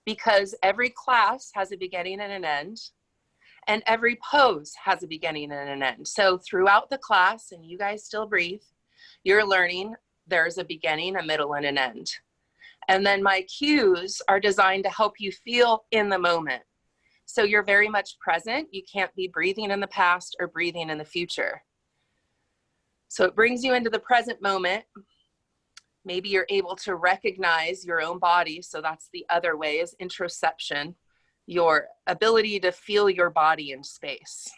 because every class has a beginning and an end, and every pose has a beginning and an end. So throughout the class, and you guys still breathe, you're learning there's a beginning, a middle, and an end. And then my cues are designed to help you feel in the moment. So you're very much present. You can't be breathing in the past or breathing in the future. So it brings you into the present moment. Maybe you're able to recognize your own body. So that's the other way, is interoception, your ability to feel your body in space.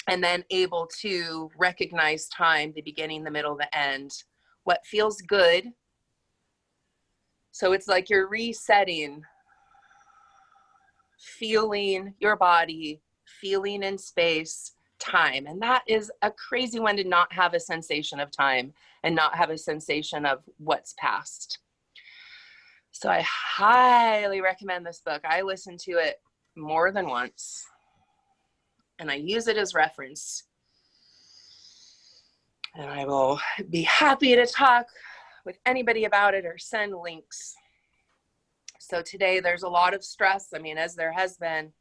And then able to recognize time, the beginning, the middle, the end, what feels good. So it's like you're resetting, feeling your body, feeling in space, time. And that is a crazy one, to not have a sensation of time and not have a sensation of what's past. So I highly recommend this book. I listened to it more than once, and I use it as reference. And I will be happy to talk with anybody about it or send links. So today there's a lot of stress, I mean, as there has been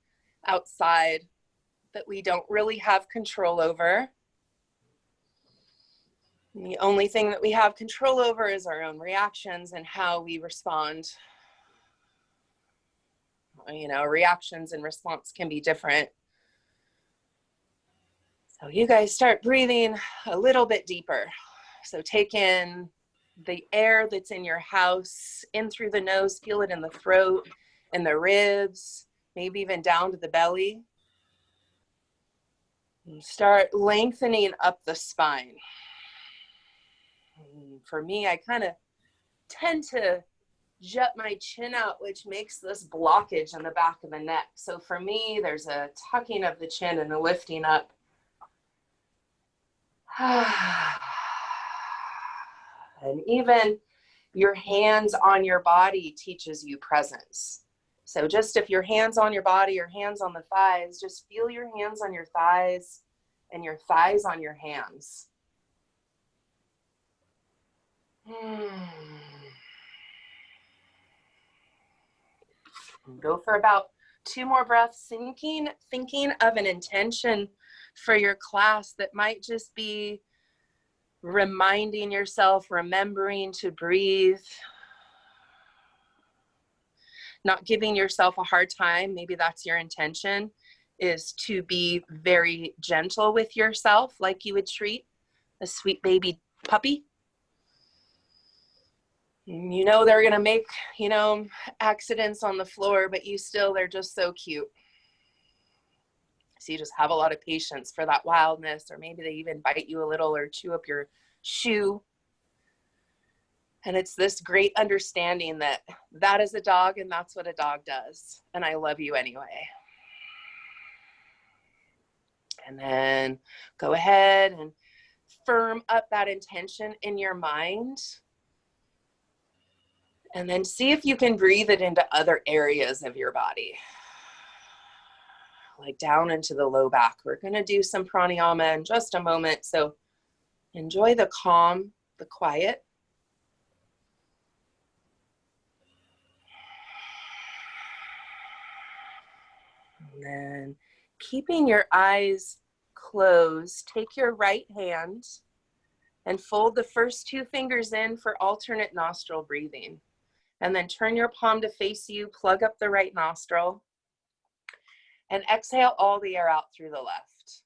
outside, that we don't really have control over. And the only thing that we have control over is our own reactions and how we respond. You know, reactions and response can be different. So you guys start breathing a little bit deeper. So take in the air that's in your house, in through the nose, feel it in the throat, in the ribs, maybe even down to the belly. And start lengthening up the spine. And for me, I kind of tend to jut my chin out, which makes this blockage in the back of the neck. So for me, there's a tucking of the chin and a lifting up. And even your hands on your body teaches you presence. So just if your hands on your body, your hands on the thighs, just feel your hands on your thighs and your thighs on your hands. Go for about 2 more breaths, thinking of an intention for your class that might just be reminding yourself, remembering to breathe, not giving yourself a hard time. Maybe that's your intention, is to be very gentle with yourself, like you would treat a sweet baby puppy. You know they're gonna make, you know, accidents on the floor, but they're just so cute. So you just have a lot of patience for that wildness, or maybe they even bite you a little or chew up your shoe. And it's this great understanding that that is a dog and that's what a dog does. And I love you anyway. And then go ahead and firm up that intention in your mind. And then see if you can breathe it into other areas of your body, like down into the low back. We're going to do some pranayama in just a moment. So enjoy the calm, the quiet. And then keeping your eyes closed, take your right hand and fold the first 2 fingers in for alternate nostril breathing. And then turn your palm to face you, plug up the right nostril, and exhale all the air out through the left.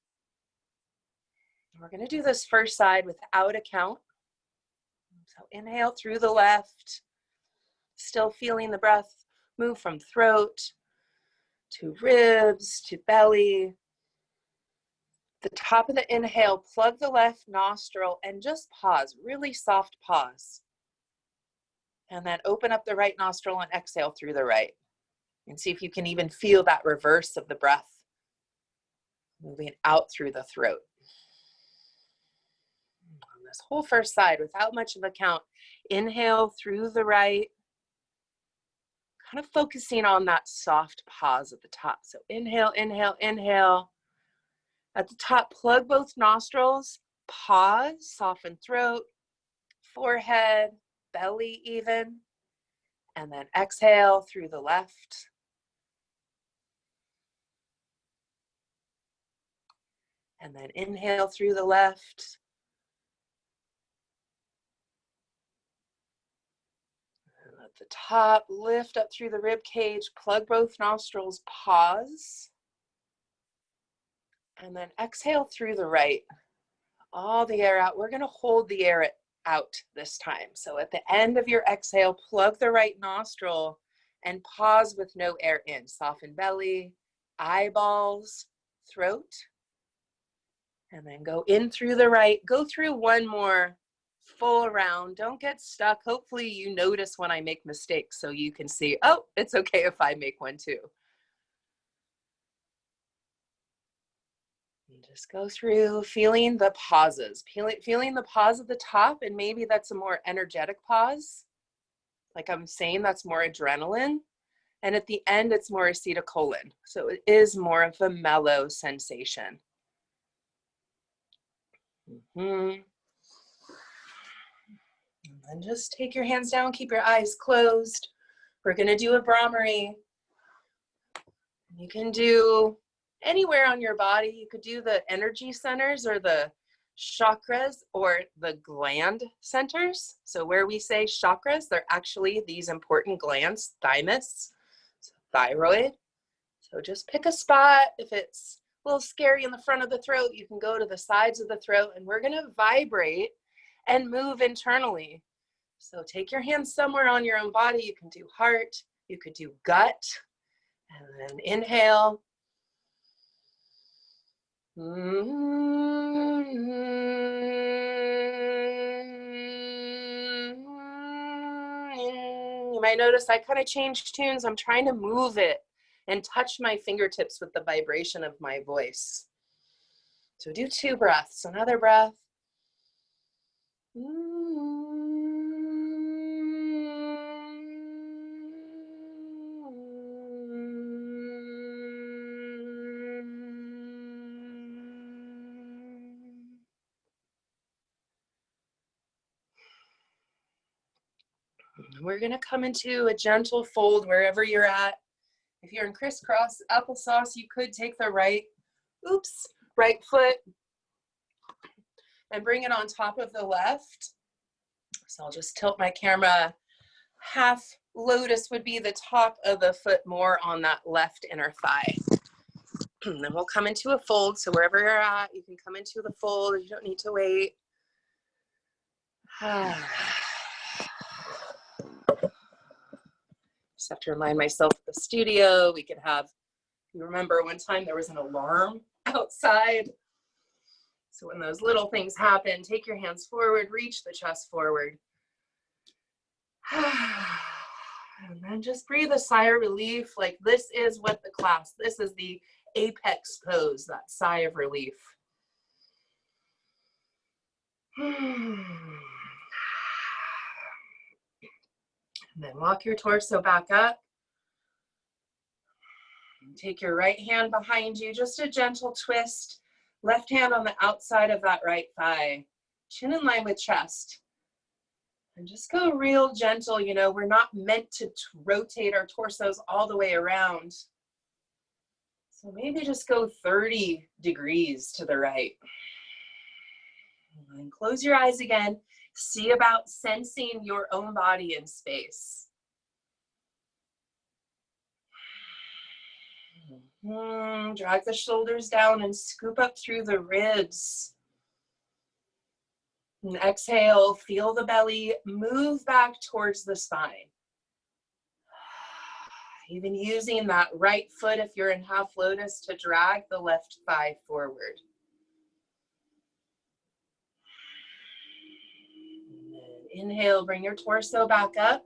We're going to do this first side without a count. So inhale through the left, still feeling the breath move from throat to ribs to belly. The top of the inhale, plug the left nostril and just pause, really soft pause. And then open up the right nostril and exhale through the right. And see if you can even feel that reverse of the breath moving out through the throat. On this whole first side, without much of a count, inhale through the right, kind of focusing on that soft pause at the top. So inhale, inhale, inhale. At the top, plug both nostrils, pause, soften throat, forehead, belly even. And then exhale through the left. And then inhale through the left. And at the top, lift up through the rib cage, plug both nostrils, pause. And then exhale through the right. All the air out. We're going to hold the air out this time. So at the end of your exhale, plug the right nostril and pause with no air in. Soften belly, eyeballs, throat. And then go in through the right. Go through one more full round. Don't get stuck. Hopefully you notice when I make mistakes so you can see, oh, it's okay if I make one too. And just go through feeling the pauses, feeling the pause at the top, and maybe that's a more energetic pause. Like I'm saying, that's more adrenaline. And at the end, it's more acetylcholine. So it is more of a mellow sensation. And then just take your hands down, keep your eyes closed. We're going to do a Brahmari. You can do anywhere on your body. You could do the energy centers or the chakras or the gland centers. So where we say chakras, they're actually these important glands, thymus, so thyroid. So just pick a spot. If it's a little scary in the front of the throat, you can go to the sides of the throat, and we're going to vibrate and move internally. So take your hands somewhere on your own body. You can do heart, you could do gut, and then inhale. You might notice I kind of changed tunes. I'm trying to move it and touch my fingertips with the vibration of my voice. So do 2 breaths. Another breath. We're going to come into a gentle fold wherever you're at. If you're in crisscross applesauce, you could take the right foot and bring it on top of the left. So I'll just tilt my camera. Half lotus would be the top of the foot, more on that left inner thigh. And then we'll come into a fold. So wherever you're at, you can come into the fold. You don't need to wait. Just have to remind myself of the studio. We could have, you remember one time there was an alarm outside. So when those little things happen, take your hands forward, reach the chest forward. And then just breathe a sigh of relief. Like this is what the class, this is the apex pose, that sigh of relief. And then walk your torso back up. Take your right hand behind you, just a gentle twist. Left hand on the outside of that right thigh. Chin in line with chest. And just go real gentle. You know, we're not meant to rotate our torsos all the way around. So maybe just go 30 degrees to the right. And close your eyes again. See about sensing your own body in space. Drag the shoulders down and scoop up through the ribs. And exhale, feel the belly move back towards the spine. Even using that right foot, if you're in half lotus, to drag the left thigh forward. And then inhale, bring your torso back up.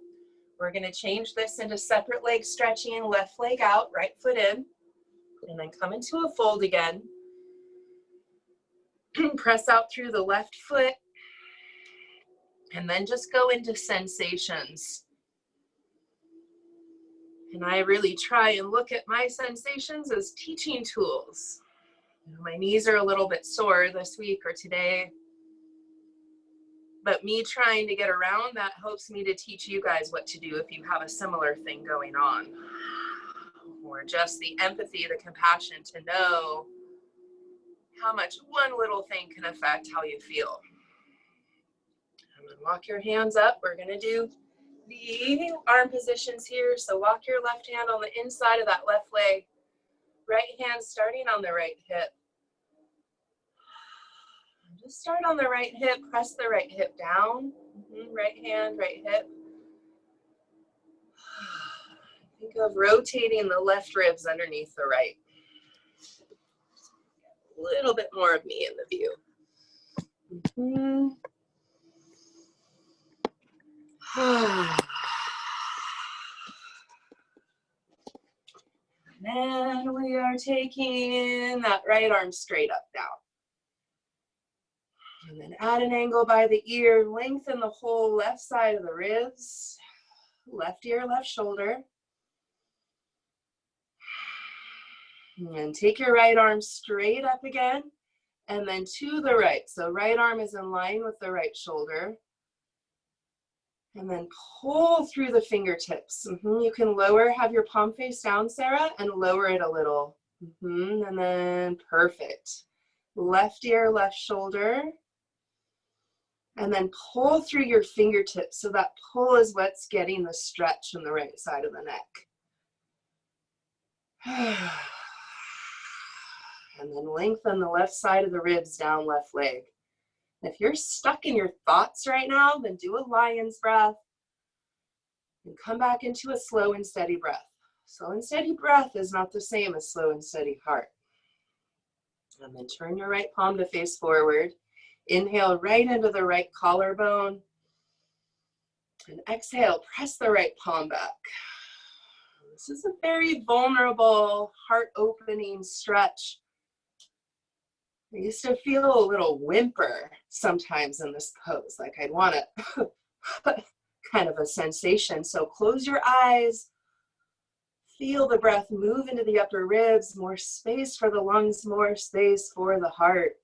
We're going to change this into separate leg stretching, left leg out, right foot in. And then come into a fold again. Press out through the left foot. And then just go into sensations. And I really try and look at my sensations as teaching tools. You know, my knees are a little bit sore this week or today. But me trying to get around that helps me to teach you guys what to do if you have a similar thing going on. Or just the empathy, the compassion to know how much one little thing can affect how you feel. And then walk your hands up. We're going to do the arm positions here. So walk your left hand on the inside of that left leg. Right hand starting on the right hip. Just start on the right hip. Press the right hip down. Right hand, right hip. Think of rotating the left ribs underneath the right. A little bit more of me in the view. And then we are taking that right arm straight up now. And then add an angle by the ear, lengthen the whole left side of the ribs, left ear, left shoulder. And take your right arm straight up again, and then to the right. So right arm is in line with the right shoulder. And then pull through the fingertips. You can lower, have your palm face down, Sarah, and lower it a little. And then perfect. Left ear, left shoulder. And then pull through your fingertips. So that pull is what's getting the stretch on the right side of the neck. And then lengthen the left side of the ribs down left leg. If you're stuck in your thoughts right now, then do a lion's breath and come back into a slow and steady breath. Slow and steady breath is not the same as slow and steady heart. And then turn your right palm to face forward. Inhale right into the right collarbone. And exhale, press the right palm back. This is a very vulnerable, heart-opening stretch. I used to feel a little whimper sometimes in this pose, like I'd want to kind of a sensation. So close your eyes, feel the breath move into the upper ribs, more space for the lungs, more space for the heart.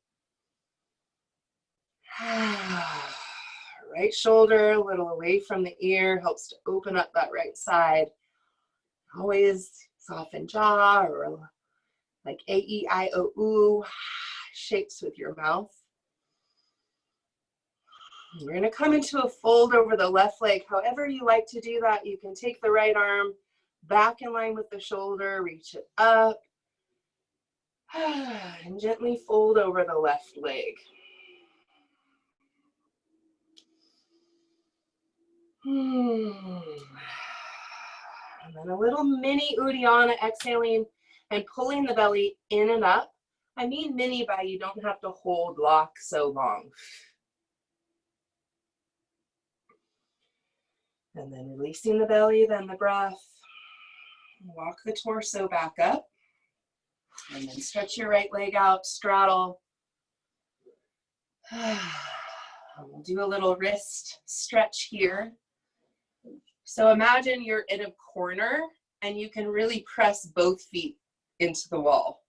Right shoulder a little away from the ear helps to open up that right side. Always soften jaw or like A-E-I-O-U shapes with your mouth. We're going to come into a fold over the left leg. However you like to do that, you can take the right arm back in line with the shoulder, reach it up, and gently fold over the left leg. And then a little mini Uddiyana, exhaling and pulling the belly in and up. I mean mini by you don't have to hold lock so long. And then releasing the belly, then the breath. Walk the torso back up. And then stretch your right leg out, straddle. We'll do a little wrist stretch here. So imagine you're in a corner and you can really press both feet into the wall.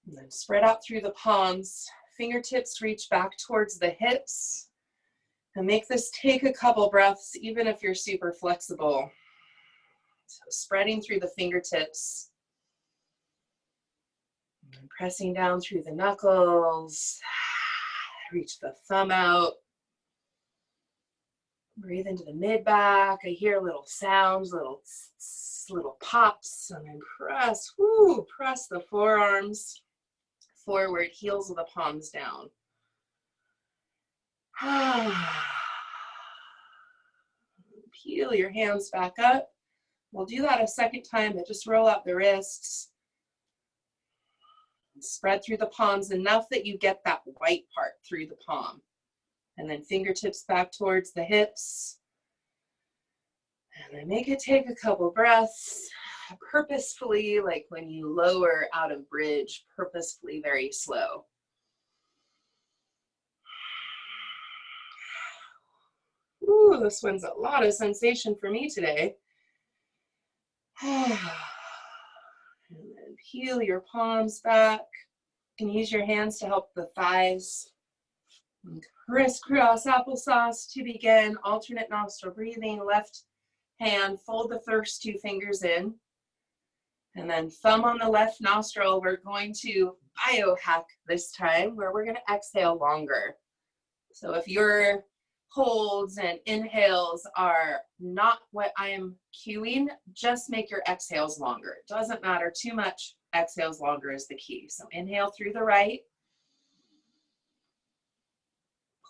And then spread out through the palms. Fingertips reach back towards the hips. And make this take a couple breaths, even if you're super flexible. So spreading through the fingertips. And pressing down through the knuckles. Reach the thumb out. Breathe into the mid-back. I hear little sounds, little pops. And then press, press the forearms forward, heels of the palms down. Peel your hands back up. We'll do that a second time, but just roll out the wrists. Spread through the palms enough that you get that white part through the palm. And then fingertips back towards the hips. And then make it take a couple breaths. Purposefully, like when you lower out of bridge, purposefully very slow. Ooh, this one's a lot of sensation for me today. And then peel your palms back. You can use your hands to help the thighs. And crisscross applesauce to begin. Alternate nostril breathing. Left hand, fold the first two fingers in. And then thumb on the left nostril. We're going to biohack this time, where we're going to exhale longer. So if your holds and inhales are not what I am cueing, just make your exhales longer. It doesn't matter too much. Exhales longer is the key. So inhale through the right.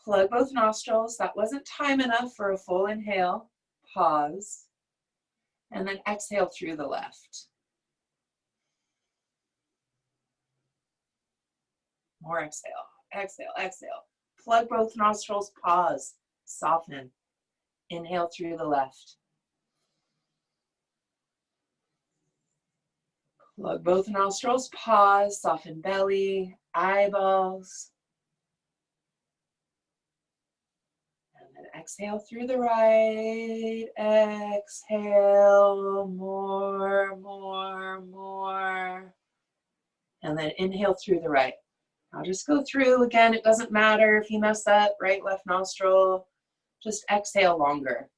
Plug both nostrils. That wasn't time enough for a full inhale. Pause. And then exhale through the left. More exhale. Exhale, exhale. Plug both nostrils. Pause. Soften. Inhale through the left. Plug both nostrils. Pause. Soften belly, eyeballs. Exhale through the right, exhale, more. And then inhale through the right. I'll just go through again. It doesn't matter if you mess up, right, left nostril, just exhale longer.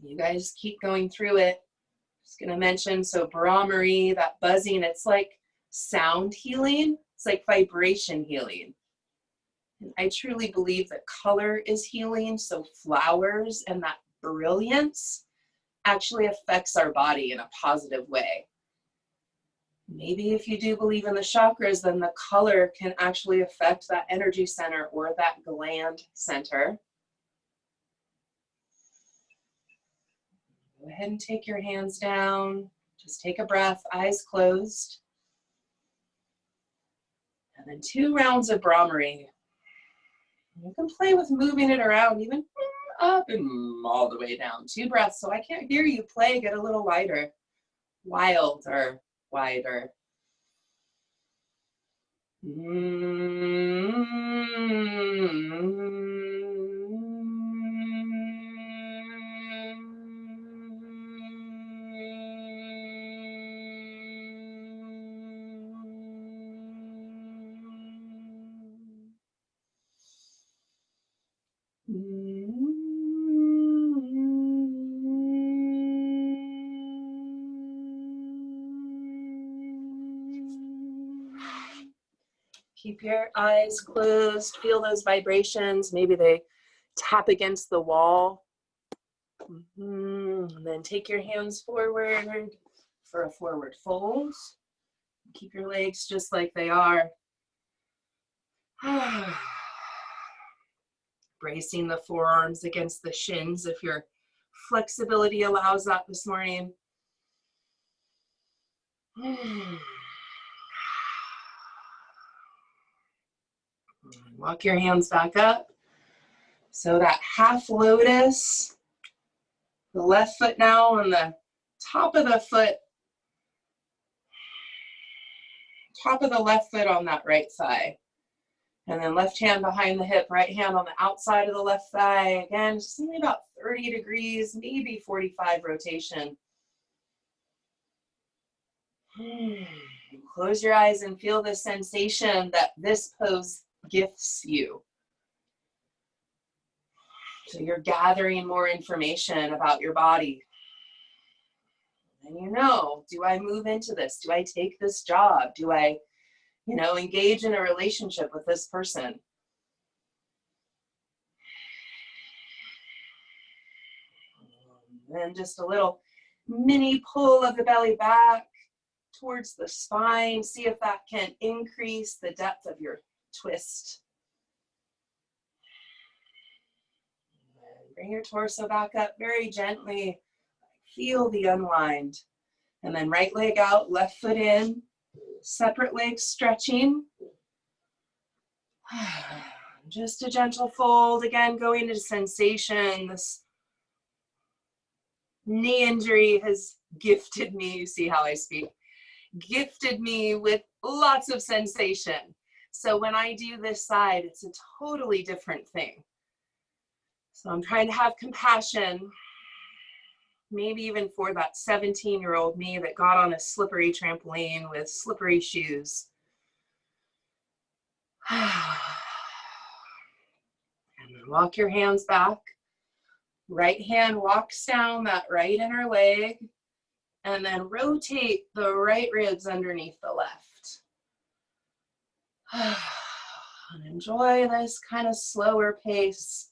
You guys keep going through it. Just gonna mention, so Brahmari, that buzzing, it's like sound healing. It's like vibration healing. And I truly believe that color is healing. So flowers and that brilliance actually affects our body in a positive way. Maybe if you do believe in the chakras, then the color can actually affect that energy center or that gland center. Go ahead and take your hands down. Just take a breath, eyes closed. And then 2 rounds of Brahmari. You can play with moving it around, even up and all the way down. 2 breaths. So I can't hear you play. Get a little wider. Wilder, wider. Keep your eyes closed. Feel those vibrations. Maybe they tap against the wall. And then take your hands forward for a forward fold. Keep your legs just like they are. Bracing the forearms against the shins if your flexibility allows that this morning. Walk your hands back up. So that half lotus, the left foot now on the top of the foot, top of the left foot on that right thigh. And then left hand behind the hip, right hand on the outside of the left thigh. Again, just only about 30 degrees, maybe 45 rotation. Close your eyes and feel the sensation that this pose gifts you. So you're gathering more information about your body. And you know, do I move into this? Do I take this job? Do I, engage in a relationship with this person? And just a little mini pull of the belly back towards the spine. See if that can increase the depth of your twist. Bring your torso back up very gently. Feel the unwind. And then right leg out, left foot in. Separate legs stretching. Just a gentle fold. Again, going into sensation. This knee injury has gifted me, you see how I speak, gifted me with lots of sensation. So when I do this side, it's a totally different thing. So I'm trying to have compassion. maybe even for that 17-year-old me that got on a slippery trampoline with slippery shoes. And then walk your hands back. Right hand walks down that right inner leg, and then rotate the right ribs underneath the left. And enjoy this kind of slower pace.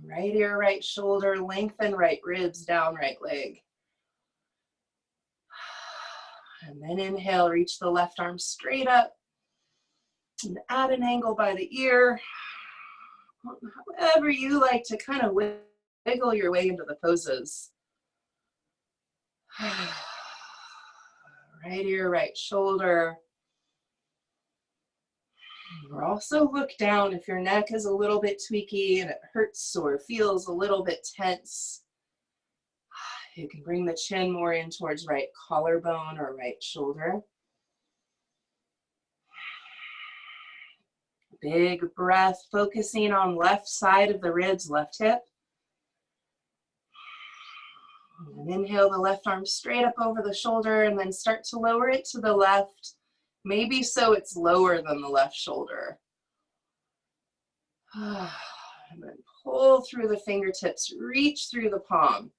Right ear, right shoulder, lengthen right ribs, down right leg. And then inhale, reach the left arm straight up and add an angle by the ear. However you like to kind of wiggle your way into the poses. Right ear, right shoulder. Or also look down if your neck is a little bit tweaky and it hurts or feels a little bit tense. You can bring the chin more in towards right collarbone or right shoulder. Big breath, focusing on left side of the ribs, left hip. And inhale the left arm straight up over the shoulder and then start to lower it to the left. Maybe so it's lower than the left shoulder. And then pull through the fingertips, reach through the palm.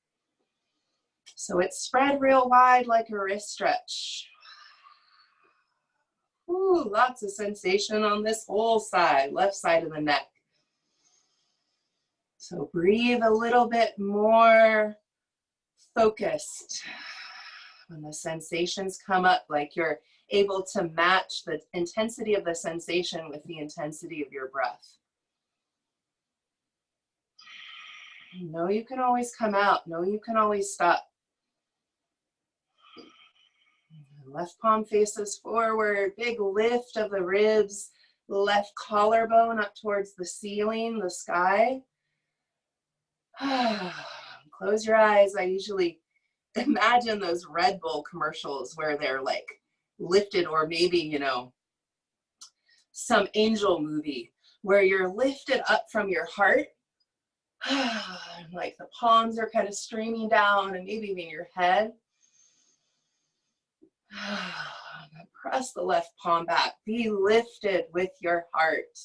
So it's spread real wide like a wrist stretch. Ooh, lots of sensation on this whole side, left side of the neck. So breathe a little bit more focused. When the sensations come up, like you're able to match the intensity of the sensation with the intensity of your breath. Know you can always come out. Know you can always stop. Left palm faces forward, big lift of the ribs, left collarbone up towards the ceiling, the sky. Close your eyes. I usually imagine those Red Bull commercials where they're like lifted, or maybe, you know, some angel movie where you're lifted up from your heart. Like the palms are kind of streaming down and maybe even your head. Press the left palm back. Be lifted with your heart.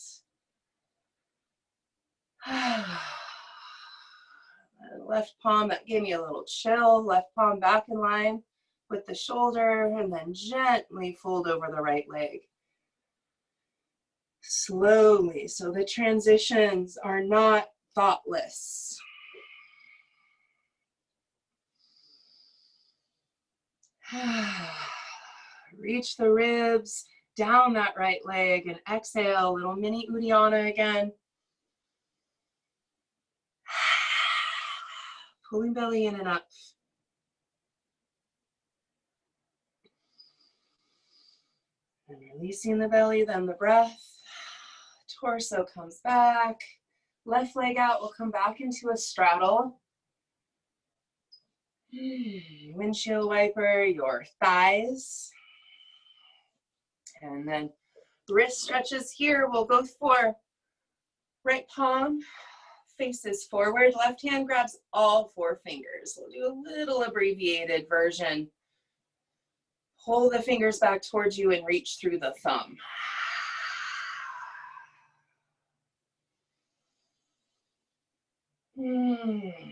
Left palm, that gave me a little chill. Left palm back in line with the shoulder, and then gently fold over the right leg. Slowly, so the transitions are not thoughtless. Reach the ribs, down that right leg, and exhale, little mini Uddiyana again. Pulling belly in and up. And releasing the belly, then the breath. Torso comes back. Left leg out, we'll come back into a straddle. Windshield wiper your thighs. And then wrist stretches here. We'll go for right palm faces forward. Left hand grabs all four fingers. We'll do a little abbreviated version. Pull the fingers back towards you and reach through the thumb.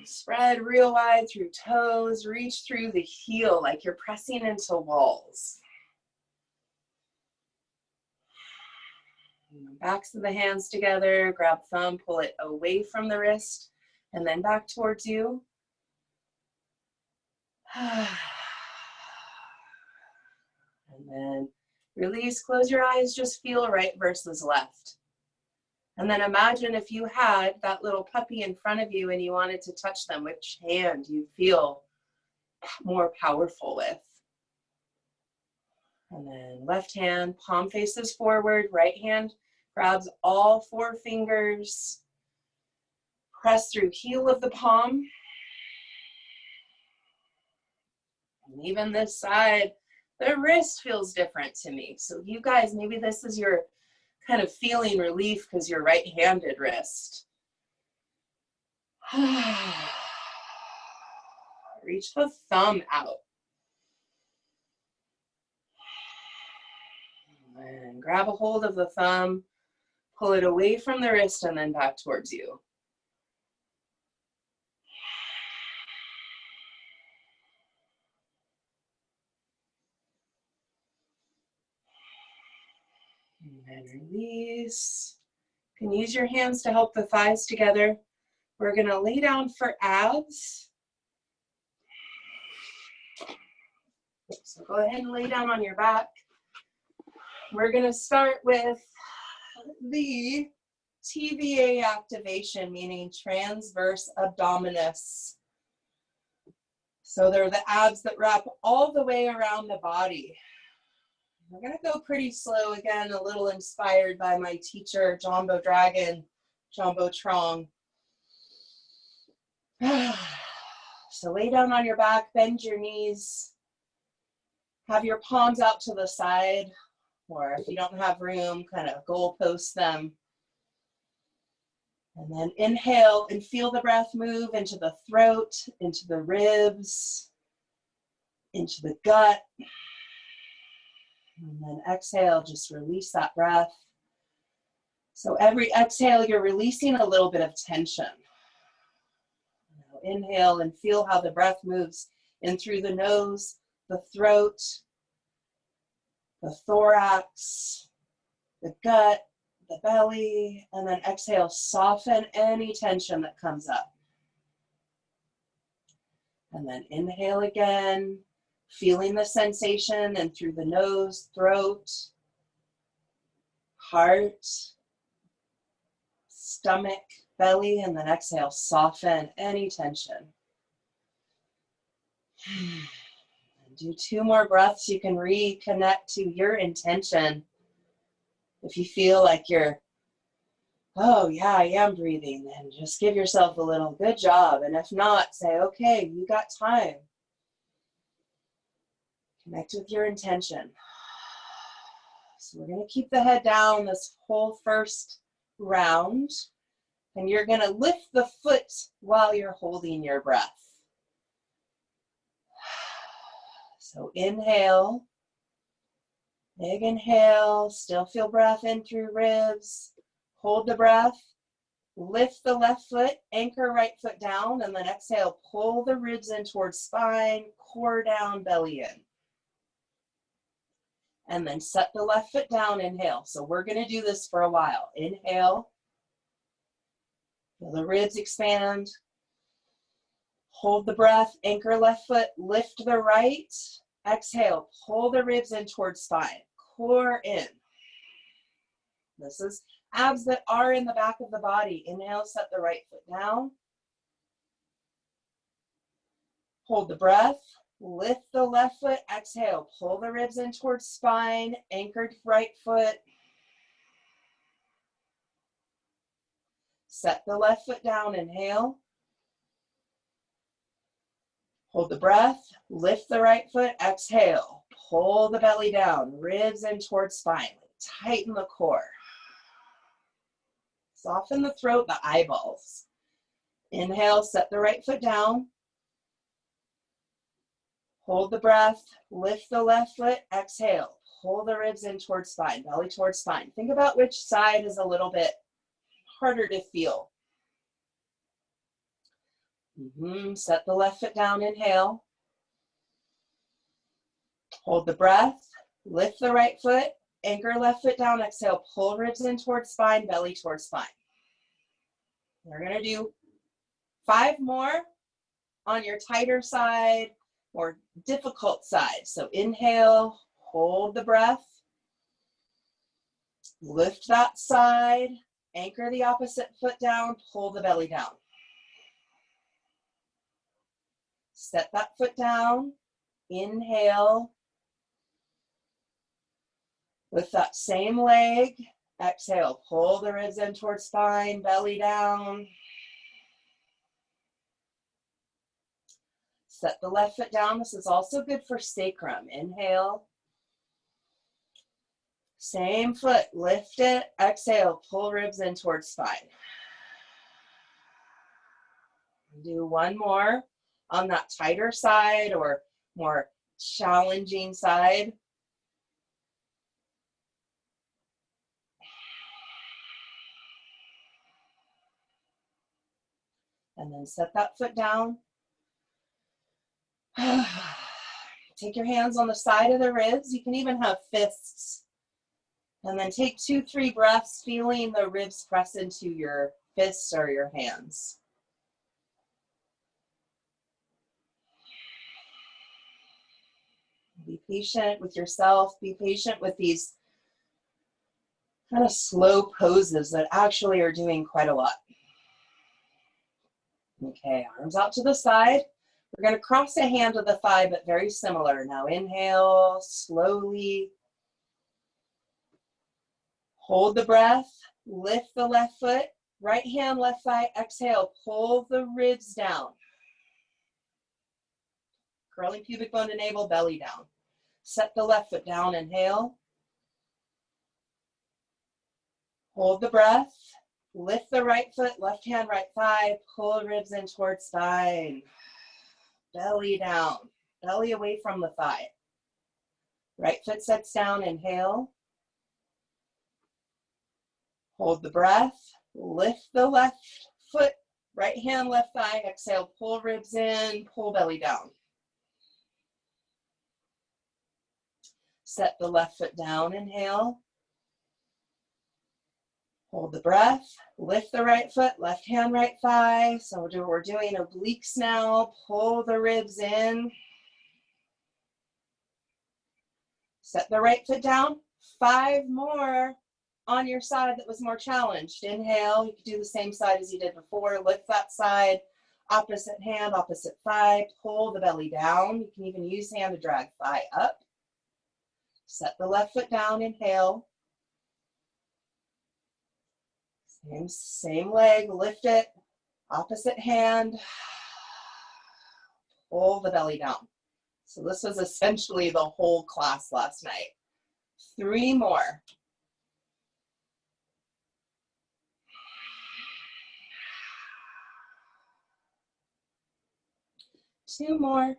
Spread real wide through toes. Reach through the heel like you're pressing into walls. Backs of the hands together. Grab thumb, pull it away from the wrist, and then back towards you. And then release, close your eyes, just feel right versus left. And then imagine if you had that little puppy in front of you and you wanted to touch them, which hand you feel more powerful with. And then left hand, palm faces forward, right hand grabs all four fingers. Press through heel of the palm. And even this side, the wrist feels different to me. So you guys, maybe this is your kind of feeling relief because you're right-handed wrist. Reach the thumb out. And grab a hold of the thumb, pull it away from the wrist and then back towards you. And then release. You can use your hands to help the thighs together. We're gonna lay down for abs. So go ahead and lay down on your back. We're gonna start with the TVA activation, meaning transverse abdominis. So they're the abs that wrap all the way around the body. We're gonna go pretty slow again, a little inspired by my teacher, Jumbo Dragon, Jumbo Trong. So lay down on your back, bend your knees, have your palms out to the side, or if you don't have room, kind of goalpost them. And then inhale and feel the breath move into the throat, into the ribs, into the gut. And then exhale, just release that breath. So every exhale, you're releasing a little bit of tension. Now inhale and feel how the breath moves in through the nose, the throat, the thorax, the gut, the belly, and then exhale, soften any tension that comes up. And then inhale again, feeling the sensation and through the nose, throat, heart, stomach, belly, and then exhale, soften any tension. And do 2 more breaths. You can reconnect to your intention. If you feel like you're, oh yeah, I am breathing, then just give yourself a little good job. And if not, say, okay, you got time. Connect with your intention. So we're gonna keep the head down this whole first round. And you're gonna lift the foot while you're holding your breath. So inhale, big inhale, still feel breath in through ribs. Hold the breath, lift the left foot, anchor right foot down, and then exhale, pull the ribs in towards spine, core down, belly in. And then set the left foot down, inhale. So we're gonna do this for a while. Inhale, feel the ribs expand. Hold the breath, anchor left foot, lift the right. Exhale, pull the ribs in towards spine, core in. This is abs that are in the back of the body. Inhale, set the right foot down. Hold the breath, lift the left foot, exhale, pull the ribs in towards spine, anchored right foot. Set the left foot down, inhale. Hold the breath, lift the right foot, exhale, pull the belly down, ribs in towards spine, tighten the core. Soften the throat, the eyeballs. Inhale, set the right foot down. Hold the breath, lift the left foot, exhale, pull the ribs in towards spine, belly towards spine. Think about which side is a little bit harder to feel. Set the left foot down, inhale. Hold the breath, lift the right foot, anchor left foot down, exhale, pull ribs in towards spine, belly towards spine. We're gonna do 5 more on your tighter side or difficult side. So inhale, hold the breath, lift that side, anchor the opposite foot down, pull the belly down. Set that foot down, inhale. With that same leg, exhale, pull the ribs in towards spine, belly down. Set the left foot down. This is also good for sacrum. Inhale. Same foot, lift it, exhale, pull ribs in towards spine. Do one more on that tighter side or more challenging side. And then set that foot down. Take your hands on the side of the ribs. You can even have fists. And then take 2-3 breaths, feeling the ribs press into your fists or your hands. Be patient with yourself. Be patient with these kind of slow poses that actually are doing quite a lot. Okay, arms out to the side. We're going to cross a hand to the thigh, but very similar. Now inhale, slowly. Hold the breath. Lift the left foot. Right hand, left thigh. Exhale, pull the ribs down. Curling pubic bone to navel, belly down. Set the left foot down, inhale. Hold the breath. Lift the right foot, left hand, right thigh. Pull ribs in towards spine. Belly down. Belly away from the thigh. Right foot sets down, inhale. Hold the breath. Lift the left foot, right hand, left thigh. Exhale, pull ribs in, pull belly down. Set the left foot down, inhale. Hold the breath, lift the right foot, left hand, right thigh. So we're doing obliques now. Pull the ribs in. Set the right foot down. 5 more on your side that was more challenged. Inhale, you can do the same side as you did before. Lift that side, opposite hand, opposite thigh. Pull the belly down. You can even use hand to drag thigh up. Set the left foot down, inhale. Same leg, lift it, opposite hand, pull the belly down. So this was essentially the whole class last night. 3 more. Two more.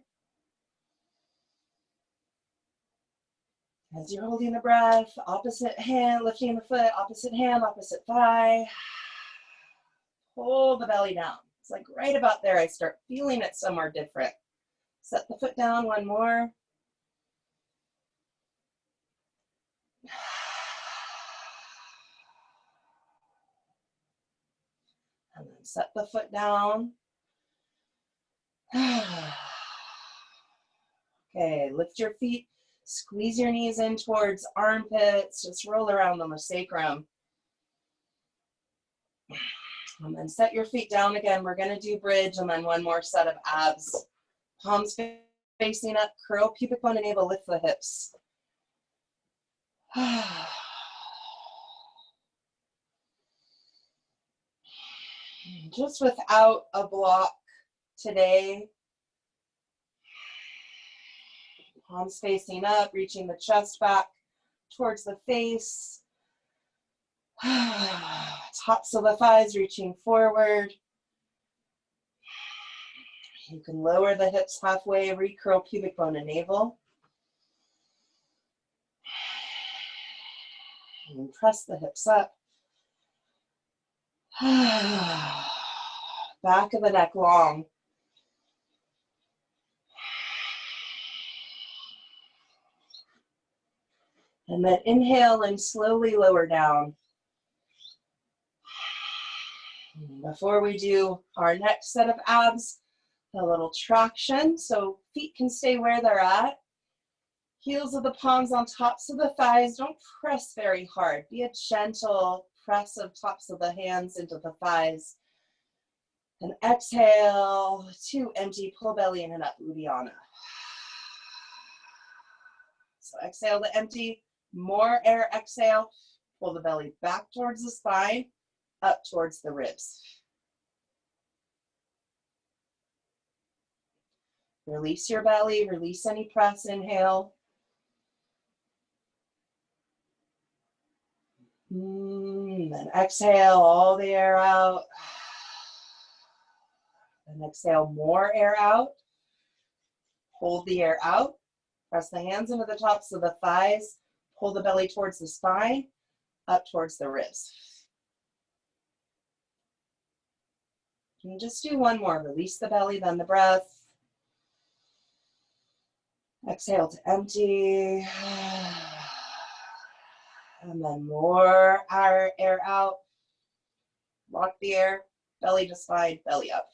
As you're holding the breath, opposite hand, lifting the foot, opposite hand, opposite thigh. Pull the belly down. It's like right about there, I start feeling it somewhere different. Set the foot down, 1 more. And then set the foot down. Okay, lift your feet, squeeze your knees in towards armpits, just roll around on the sacrum. And then set your feet down again. We're gonna do bridge and then 1 more set of abs. Palms facing up, curl pubic bone and navel, lift the hips. Just without a block today. Palms facing up, reaching the chest back towards the face. Tops of the thighs reaching forward. You can lower the hips halfway, recurl pubic bone and navel. And press the hips up. Back of the neck long. And then inhale and slowly lower down. Before we do our next set of abs, a little traction so feet can stay where they're at. Heels of the palms on tops of the thighs. Don't press very hard. Be a gentle press of tops of the hands into the thighs. And exhale to empty, pull belly in and up, Uddiyana. So exhale to empty, more air, exhale. Pull the belly back towards the spine, up towards the ribs. Release your belly, release any press, inhale. Then exhale all the air out. And exhale, more air out. Hold the air out. Press the hands into the tops of the thighs. Pull the belly towards the spine, up towards the wrists. And just do one more. Release the belly, then the breath. Exhale to empty. And then more air out. Lock the air, belly to spine, belly up.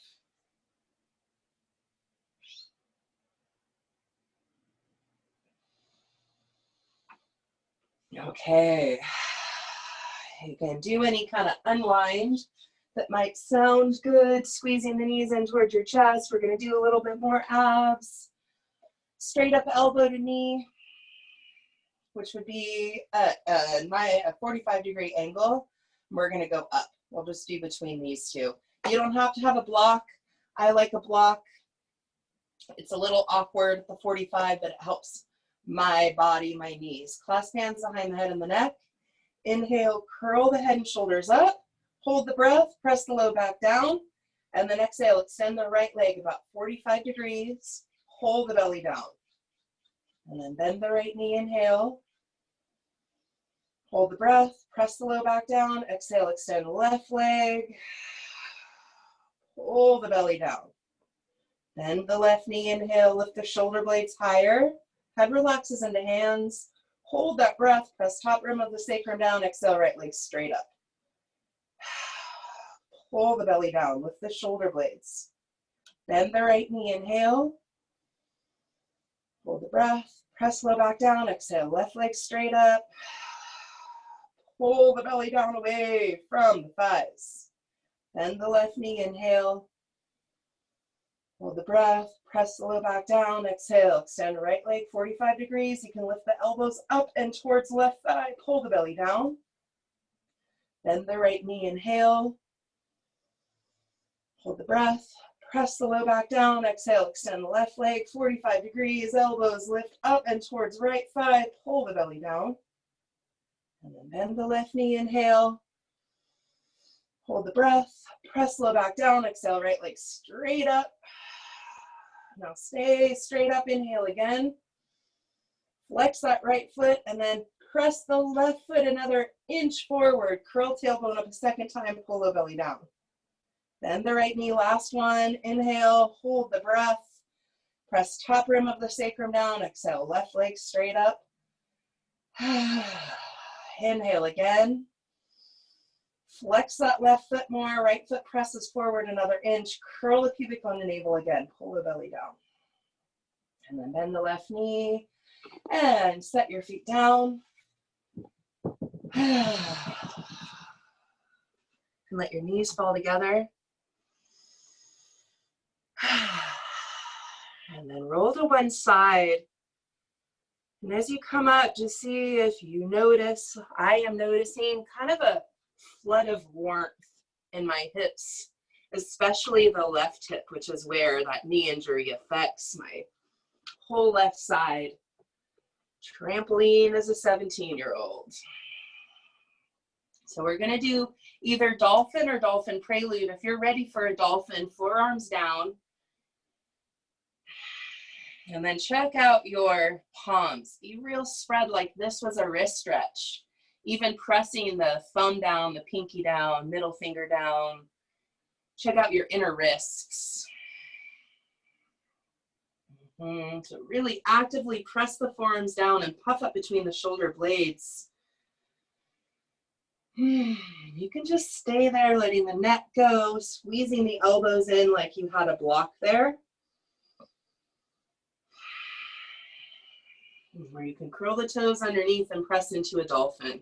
Okay. You can do any kind of unwind that might sound good, squeezing the knees in towards your chest. We're going to do a little bit more abs. Straight up elbow to knee, which would be a 45-degree angle. We're going to go up. We'll just do between these two. You don't have to have a block. I like a block. It's a little awkward at the 45, but it helps my body, my knees. Clasp hands behind the head and the neck. Inhale, curl the head and shoulders up. Hold the breath, press the low back down. And then exhale, extend the right leg about 45 degrees. Hold the belly down. And then bend the right knee, inhale. Hold the breath, press the low back down. Exhale, extend the left leg. Pull the belly down. Bend the left knee, inhale, lift the shoulder blades higher. Head relaxes into hands. Hold that breath, press top rim of the sacrum down. Exhale, right leg straight up. Pull the belly down, lift the shoulder blades. Bend the right knee, inhale. Hold the breath, press low back down. Exhale, left leg straight up. Pull the belly down away from the thighs. Bend the left knee, inhale. Hold the breath, press the low back down. Exhale, extend the right leg 45 degrees. You can lift the elbows up and towards left thigh. Pull the belly down. Bend the right knee, inhale. Hold the breath, press the low back down. Exhale, extend the left leg 45 degrees. Elbows lift up and towards right thigh. Pull the belly down. And then bend the left knee, inhale. Hold the breath, press low back down. Exhale, right leg straight up. Now stay straight up, inhale again. Flex that right foot and then press the left foot another inch forward. Curl tailbone up a second time, pull the belly down. Bend the right knee, last one. Inhale, hold the breath. Press top rim of the sacrum down. Exhale, left leg straight up. Inhale again. Flex that left foot more. Right foot presses forward another inch. Curl the pubic bone and navel again. Pull the belly down. And then bend the left knee. And set your feet down. And let your knees fall together. And then roll to one side. And as you come up, just see if you notice, I am noticing kind of a flood of warmth in my hips, especially the left hip, which is where that knee injury affects my whole left side. Trampoline as a 17-year-old. So we're going to do either dolphin or dolphin prelude. If you're ready for a dolphin, forearms down. And then check out your palms. Be real spread like this was a wrist stretch. Even pressing the thumb down, the pinky down, middle finger down. Check out your inner wrists. So really actively press the forearms down and puff up between the shoulder blades. You can just stay there, letting the neck go, squeezing the elbows in like you had a block there. Where you can curl the toes underneath and press into a dolphin.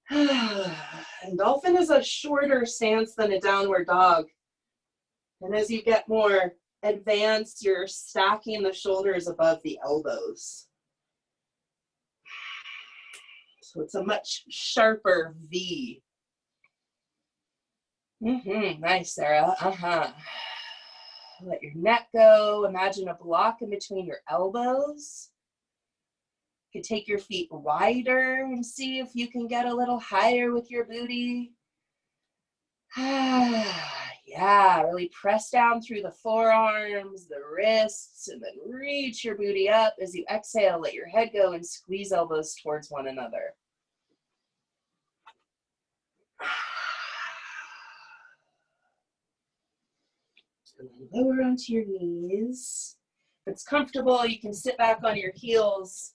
And dolphin is a shorter stance than a downward dog. And as you get more advanced, you're stacking the shoulders above the elbows. So it's a much sharper V. Nice, Sarah. Let your neck go. Imagine a block in between your elbows. You can take your feet wider and see if you can get a little higher with your booty. Yeah, really press down through the forearms, the wrists, and then reach your booty up. As you exhale, let your head go and squeeze elbows towards one another. And then lower onto your knees. If it's comfortable, you can sit back on your heels.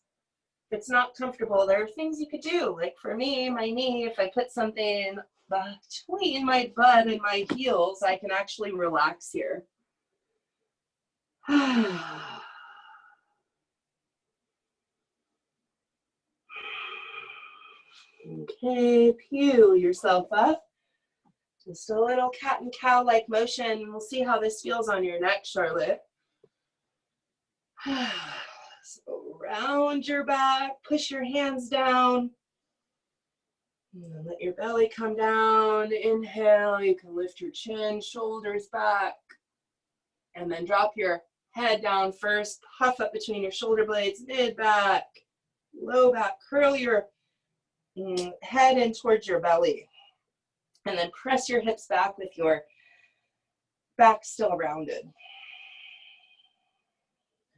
If it's not comfortable, there are things you could do. Like for me, my knee, if I put something between my butt and my heels, I can actually relax here. Okay, peel yourself up. Just a little cat and cow-like motion. We'll see how this feels on your neck, Charlotte. So round your back, push your hands down. And let your belly come down. Inhale, you can lift your chin, shoulders back. And then drop your head down first. Puff up between your shoulder blades, mid back, low back. Curl your head in towards your belly. And then press your hips back with your back still rounded.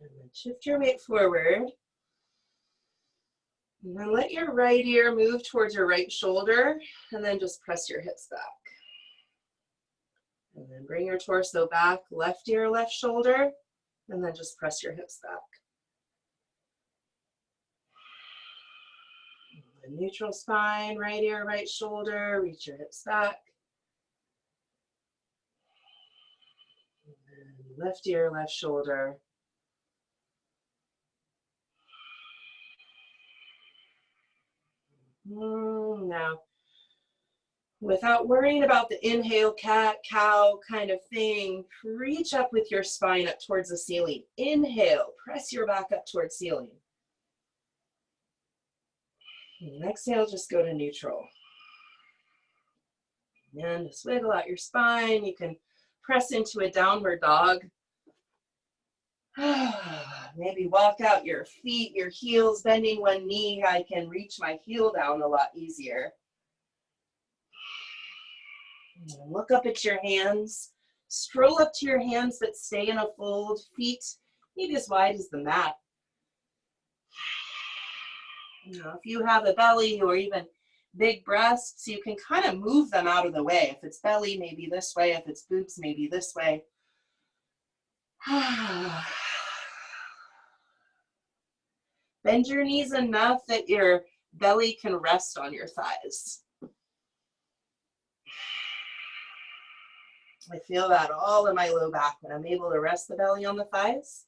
And then shift your weight forward. And then let your right ear move towards your right shoulder, and then just press your hips back. And then bring your torso back, left ear, left shoulder, and then just press your hips back. And neutral spine, right ear, right shoulder, reach your hips back. And then left ear, left shoulder. Now, without worrying about the inhale, cat, cow kind of thing, reach up with your spine up towards the ceiling. Inhale, press your back up towards ceiling. And exhale, just go to neutral. And just wiggle out your spine. You can press into a downward dog. Maybe walk out your feet, your heels, bending one knee. I can reach my heel down a lot easier. And look up at your hands. Stroll up to your hands, but stay in a fold. Feet maybe as wide as the mat. Now, if you have a belly or even big breasts, you can kind of move them out of the way. If it's belly, maybe this way. If it's boobs, maybe this way. Bend your knees enough that your belly can rest on your thighs. I feel that all in my low back when I'm able to rest the belly on the thighs.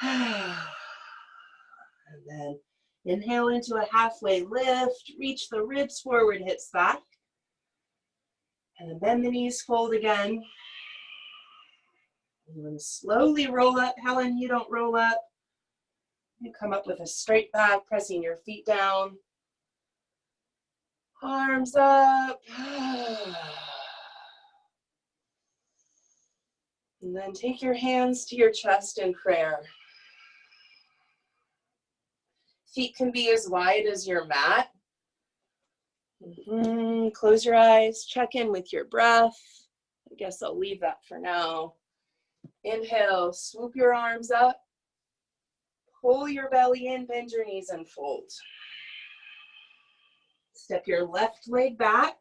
And then inhale into a halfway lift, reach the ribs forward, hips back. And then bend the knees, fold again. And then slowly roll up. Helen, you don't roll up. You come up with a straight back, pressing your feet down. Arms up. And then take your hands to your chest in prayer. Feet can be as wide as your mat. Close your eyes, check in with your breath. I guess I'll leave that for now. Inhale, swoop your arms up. Pull your belly in, bend your knees and fold. Step your left leg back,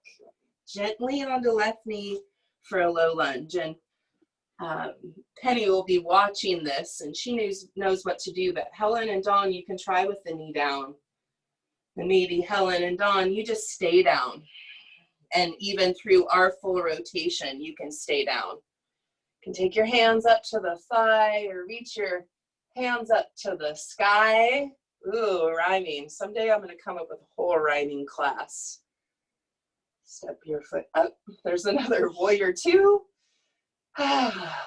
gently onto left knee for a low lunge. And Penny will be watching this and she knows what to do, but Helen and Dawn, you can try with the knee down. And maybe Helen and Dawn, you just stay down. And even through our full rotation, you can stay down. You can take your hands up to the thigh or reach your hands up to the sky. Ooh, rhyming. Someday I'm going to come up with a whole rhyming class. Step your foot up. There's another warrior two.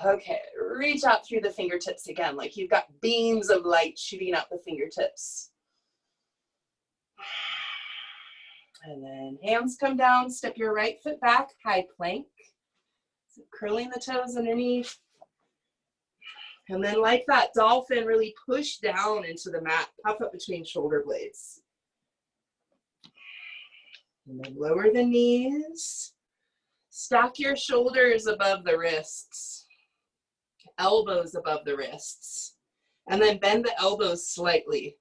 Okay, reach out through the fingertips again, like you've got beams of light shooting out the fingertips. And then hands come down, step your right foot back, high plank. So curling the toes underneath. And then like that dolphin, really push down into the mat, puff up between shoulder blades. And then lower the knees. Stack your shoulders above the wrists, elbows above the wrists, and then bend the elbows slightly.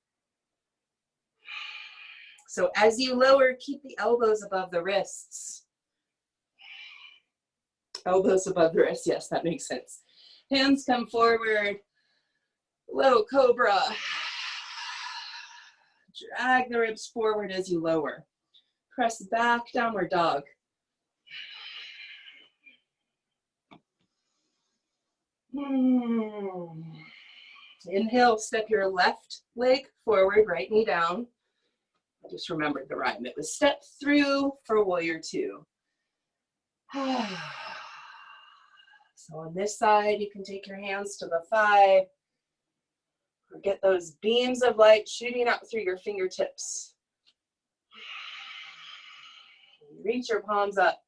So as you lower, keep the elbows above the wrists. Elbows above the wrists, yes, that makes sense. Hands come forward, low cobra. Drag the ribs forward as you lower. Press back, downward dog. Inhale, step your left leg forward, right knee down. I just remembered the rhyme. It was step through for warrior two. So on this side, you can take your hands to the thigh, or get those beams of light shooting out through your fingertips. Reach your palms up.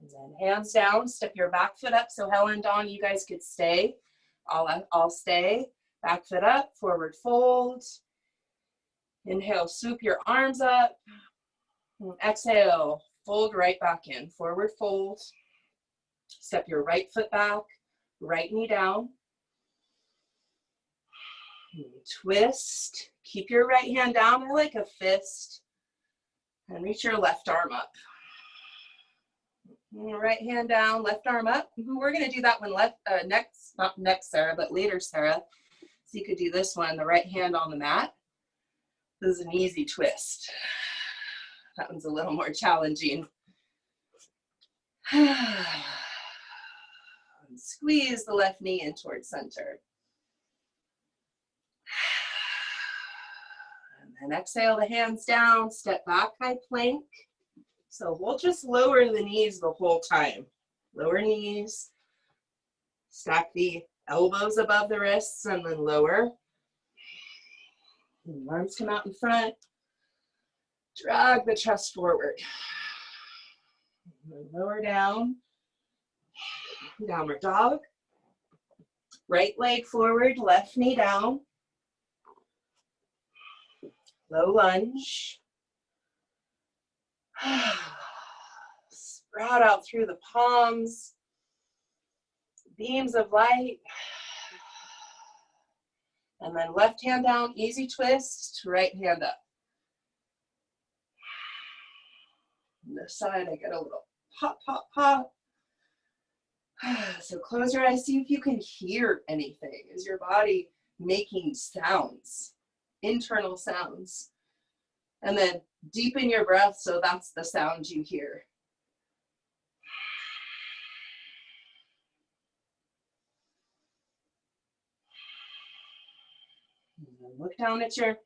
And then hands down, step your back foot up. So Helen, Dawn, you guys could stay. I'll stay. Back foot up, forward fold. Inhale, swoop your arms up. Exhale, fold right back in. Forward fold. Step your right foot back, right knee down. Twist. Keep your right hand down like a fist. And reach your left arm up. Right hand down, left arm up. We're going to do that one next, not next, Sarah, but later, Sarah. So you could do this one, the right hand on the mat. This is an easy twist. That one's a little more challenging. And squeeze the left knee in towards center. And then exhale the hands down, step back, high plank. So we'll just lower the knees the whole time. Lower knees, stack the elbows above the wrists and then lower. And arms come out in front. Drag the chest forward. And then lower down. Downward dog. Right leg forward, left knee down. Low lunge. Sprout out through the palms. Beams of light. And then left hand down, easy twist, right hand up. On this side, I get a little pop, pop, pop. So close your eyes, see if you can hear anything. Is your body making sounds, internal sounds? And then deepen your breath so that's the sound you hear. Look down at your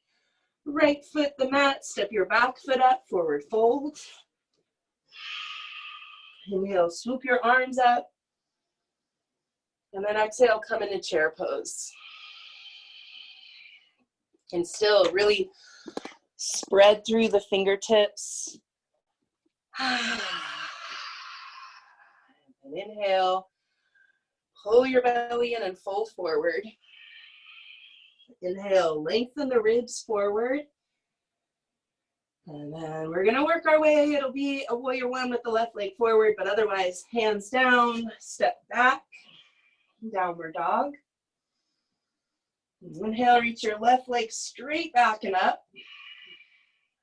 right foot, the mat. Step your back foot up, forward fold. Inhale, swoop your arms up. And then exhale, come into chair pose. And still really spread through the fingertips. And inhale, pull your belly in and fold forward. Inhale, lengthen the ribs forward. And then we're gonna work our way. It'll be a warrior one with the left leg forward, but otherwise hands down, step back, downward dog. Inhale, reach your left leg straight back and up.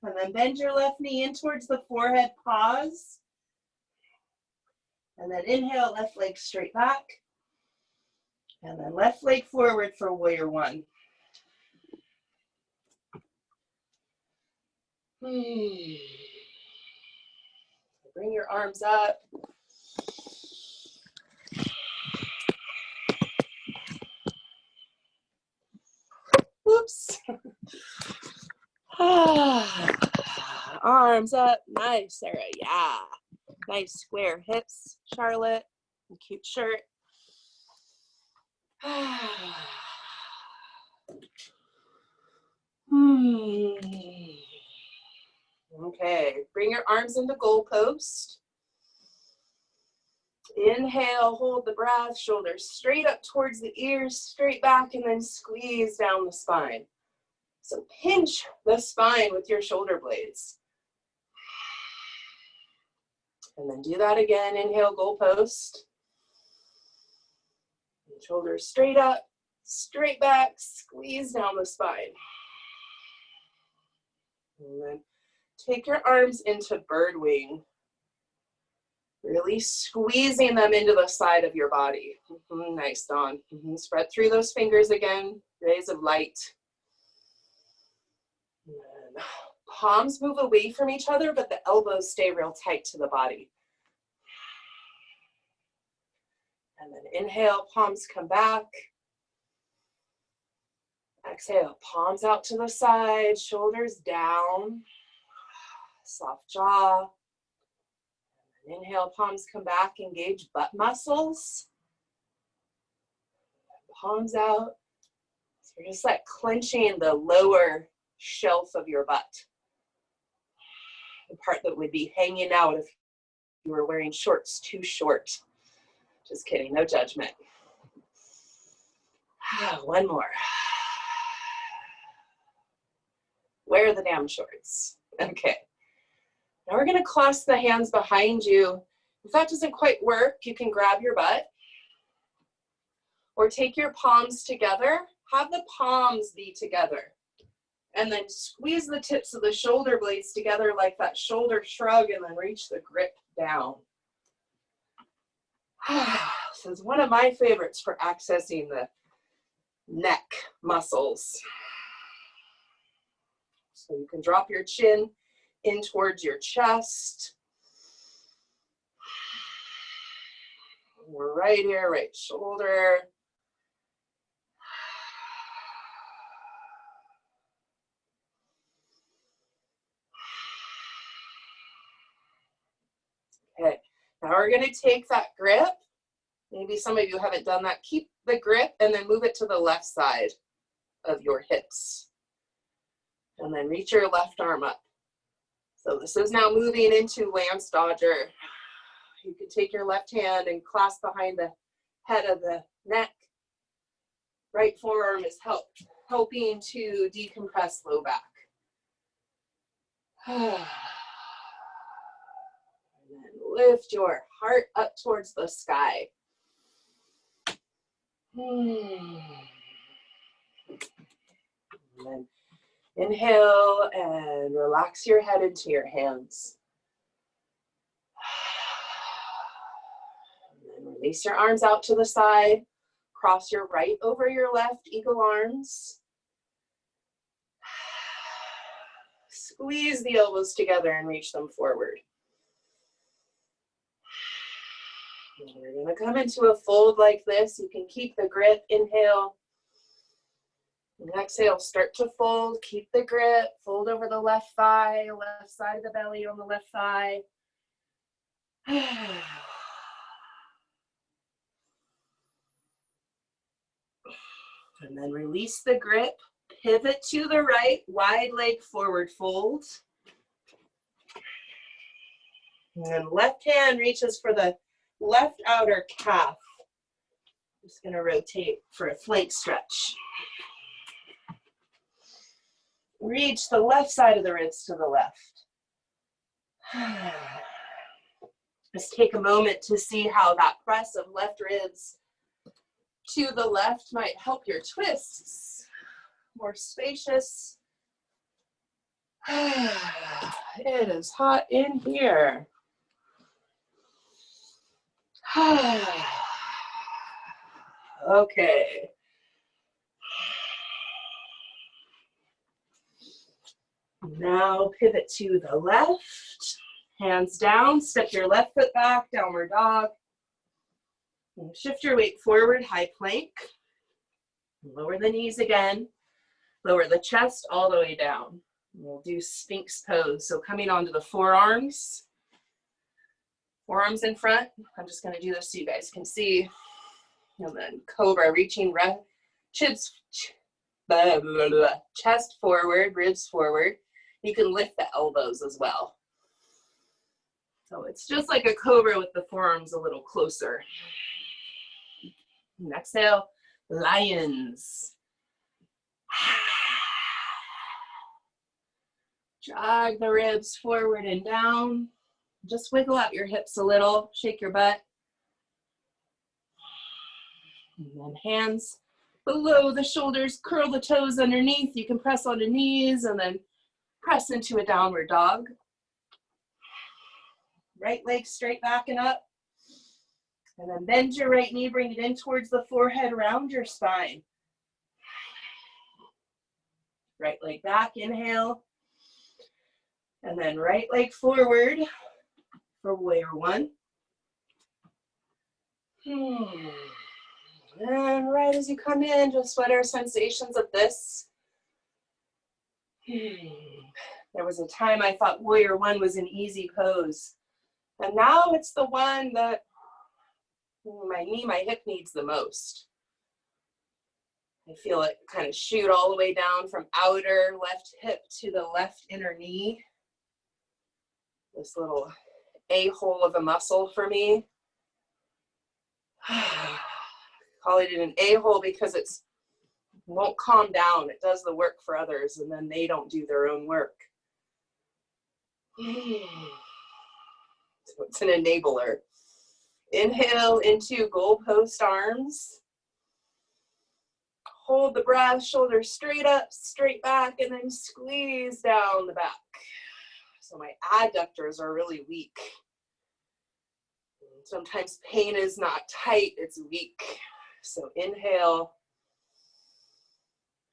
And then bend your left knee in towards the forehead, pause. And then inhale, left leg straight back. And then left leg forward for warrior one. Bring your arms up. Whoops. Arms up. Nice, Sarah. Yeah. Nice square hips, Charlotte. And cute shirt. Okay, bring your arms into goal post. Inhale, hold the breath, shoulders straight up towards the ears, straight back, and then squeeze down the spine. So pinch the spine with your shoulder blades. And then do that again. Inhale, goalpost. Shoulders straight up, straight back, squeeze down the spine. And then take your arms into bird wing. Really squeezing them into the side of your body. Nice, Dawn. Spread through those fingers again. Rays of light. And palms move away from each other, but the elbows stay real tight to the body. And then inhale, palms come back. Exhale, palms out to the side, shoulders down. Soft jaw. Inhale, palms come back, engage butt muscles. Palms out. So you're just like clenching the lower shelf of your butt. The part that would be hanging out if you were wearing shorts too short. Just kidding, no judgment. One more. Wear the damn shorts. Okay. Now we're gonna clasp the hands behind you. If that doesn't quite work, you can grab your butt or take your palms together. Have the palms be together. And then squeeze the tips of the shoulder blades together like that shoulder shrug, and then reach the grip down. This is one of my favorites for accessing the neck muscles. So you can drop your chin in towards your chest. We're right here, right shoulder. Okay, now we're going to take that grip. Maybe some of you haven't done that. Keep the grip and then move it to the left side of your hips. And then reach your left arm up. So this is now moving into Lance Dodger. You can take your left hand and clasp behind the head of the neck. Right forearm is helping to decompress low back. And then lift your heart up towards the sky. And then inhale and relax your head into your hands. And then release your arms out to the side. Cross your right over your left, eagle arms. Squeeze the elbows together and reach them forward. And we're going to come into a fold like this. You can keep the grip. Inhale. And exhale, start to fold. Keep the grip. Fold over the left thigh, left side of the belly on the left thigh. And then release the grip. Pivot to the right, wide leg forward fold. And then left hand reaches for the left outer calf. Just going to rotate for a flank stretch. Reach the left side of the ribs to the left. Just take a moment to see how that press of left ribs to the left might help your twists. More spacious. It is hot in here. Okay. Now pivot to the left. Hands down, step your left foot back, downward dog. And shift your weight forward, high plank. Lower the knees again. Lower the chest all the way down. We'll do Sphinx pose. So coming onto the forearms. Forearms in front. I'm just going to do this so you guys can see. And then cobra, reaching chest forward, ribs forward. You can lift the elbows as well. So it's just like a cobra with the forearms a little closer. And exhale, lions. Jog the ribs forward and down. Just wiggle out your hips a little, shake your butt. And then hands below the shoulders, curl the toes underneath. You can press on the knees and then press into a downward dog. Right leg straight back and up. And then bend your right knee, bring it in towards the forehead, round your spine. Right leg back, inhale. And then right leg forward for warrior one. And right as you come in, just what are sensations of this? There was a time I thought warrior one was an easy pose. And now it's the one that my knee, my hip needs the most. I feel it kind of shoot all the way down from outer left hip to the left inner knee. This little a-hole of a muscle for me. Call it an a-hole because it won't calm down. It does the work for others and then they don't do their own work. So it's an enabler. Inhale into goalpost arms. Hold the breath, shoulders straight up, straight back, and then squeeze down the back. So my adductors are really weak. Sometimes pain is not tight, it's weak. So inhale,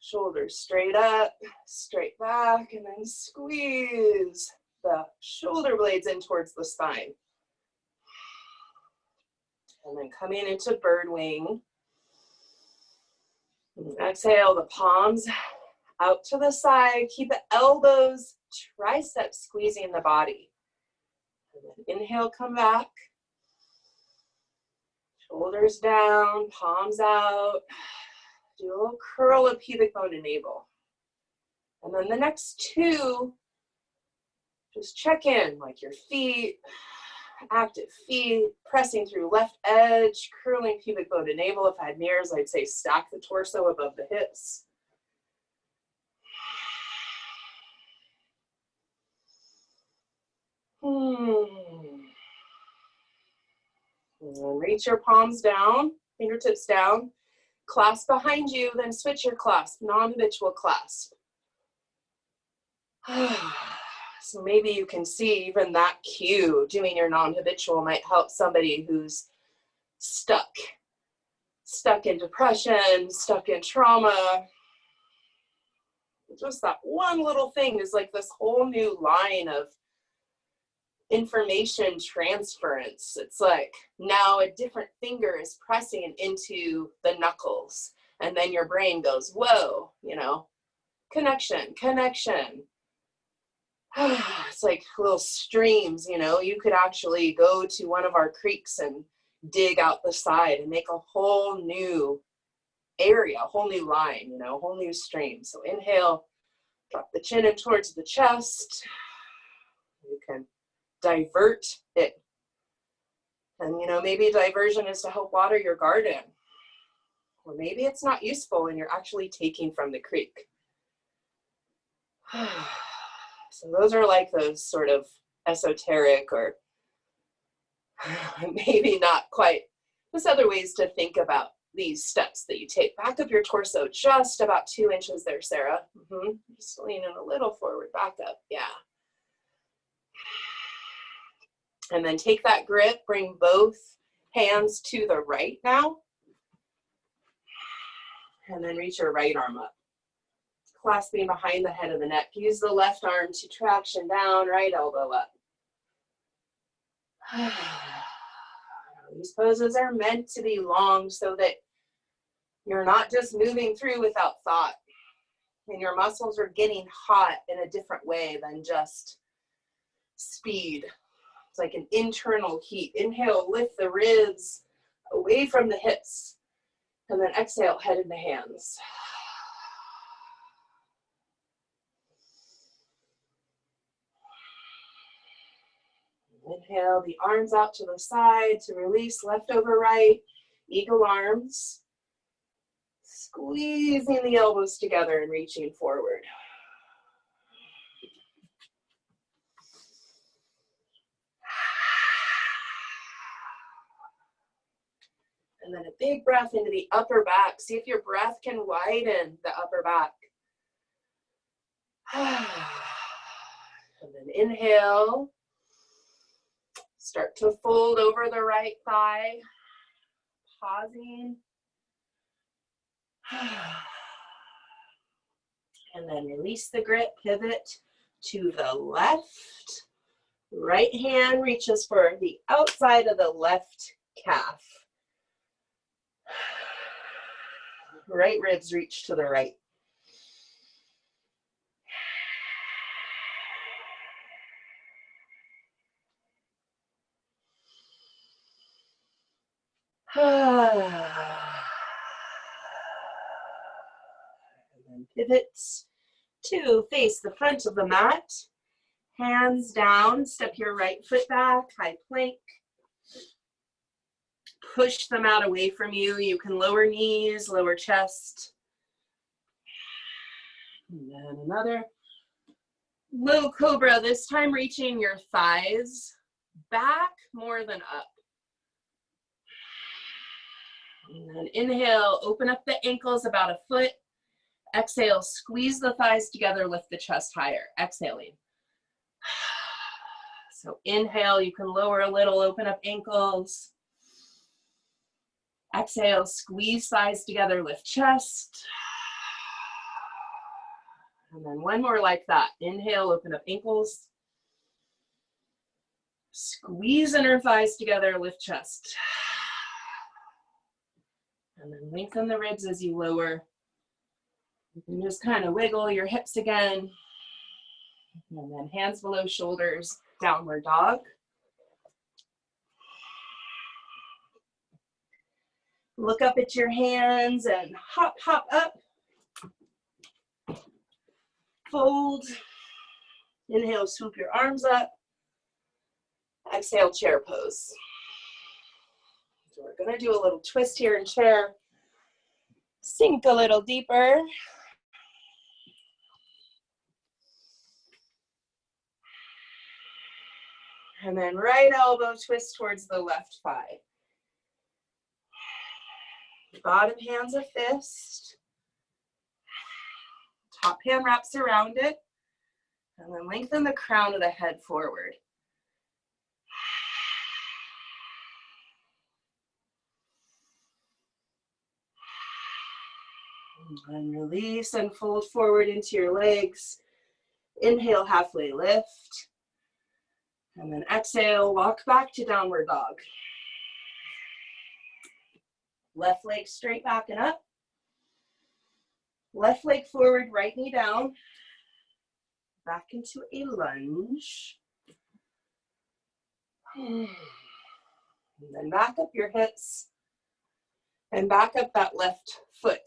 shoulders straight up, straight back, and then squeeze the shoulder blades in towards the spine. And then coming into bird wing. And exhale, the palms out to the side. Keep the elbows, triceps squeezing the body. And then inhale, come back. Shoulders down, palms out. Do a little curl of pubic bone and navel. And then the next two, just check in, like your feet, active feet, pressing through left edge, curling pubic bone to navel. If I had mirrors, I'd say stack the torso above the hips. And reach your palms down, fingertips down, clasp behind you, then switch your clasp, non-habitual clasp. So maybe you can see even that cue, doing your non-habitual might help somebody who's stuck in depression, stuck in trauma. Just that one little thing is like this whole new line of information transference. It's like now a different finger is pressing into the knuckles and then your brain goes, whoa, you know, connection. It's like little streams, you know. You could actually go to one of our creeks and dig out the side and make a whole new area, a whole new line, you know, a whole new stream. So inhale, drop the chin in towards the chest. You can divert it. And, you know, maybe diversion is to help water your garden. Or maybe it's not useful and you're actually taking from the creek. So those are like those sort of esoteric or maybe not quite, just other ways to think about these steps that you take. Back up your torso just about 2 inches there, Sarah. Just lean in a little forward, back up, yeah. And then take that grip, bring both hands to the right now. And then reach your right arm up. Clasping behind the head of the neck. Use the left arm to traction down, right elbow up. These poses are meant to be long so that you're not just moving through without thought. And your muscles are getting hot in a different way than just speed. It's like an internal heat. Inhale, lift the ribs away from the hips. And then exhale, head into hands. Inhale the arms out to the side to release left over right. Eagle arms. Squeezing the elbows together and reaching forward. And then a big breath into the upper back. See if your breath can widen the upper back. And then inhale. Start to fold over the right thigh. Pausing. And then release the grip, pivot to the left. Right hand reaches for the outside of the left calf. Right ribs reach to the right. And then pivots to face the front of the mat. Hands down, step your right foot back, high plank. Push the mat away from you. You can lower knees, lower chest. And then another low cobra, this time reaching your thighs back more than up. And then inhale, open up the ankles about a foot. Exhale, squeeze the thighs together, lift the chest higher. Exhaling. So inhale, you can lower a little, open up ankles. Exhale, squeeze thighs together, lift chest. And then one more like that. Inhale, open up ankles. Squeeze inner thighs together, lift chest. And then lengthen the ribs as you lower. You can just kind of wiggle your hips again. And then hands below shoulders, downward dog. Look up at your hands and hop, hop up. Fold. Inhale, swoop your arms up. Exhale, chair pose. So we're gonna do a little twist here in chair. Sink a little deeper. And then right elbow twist towards the left thigh. Bottom hand's a fist. Top hand wraps around it. And then lengthen the crown of the head forward. And release and fold forward into your legs. Inhale, halfway lift. And then exhale, walk back to downward dog. Left leg straight back and up. Left leg forward, right knee down. Back into a lunge. And then back up your hips. And back up that left foot.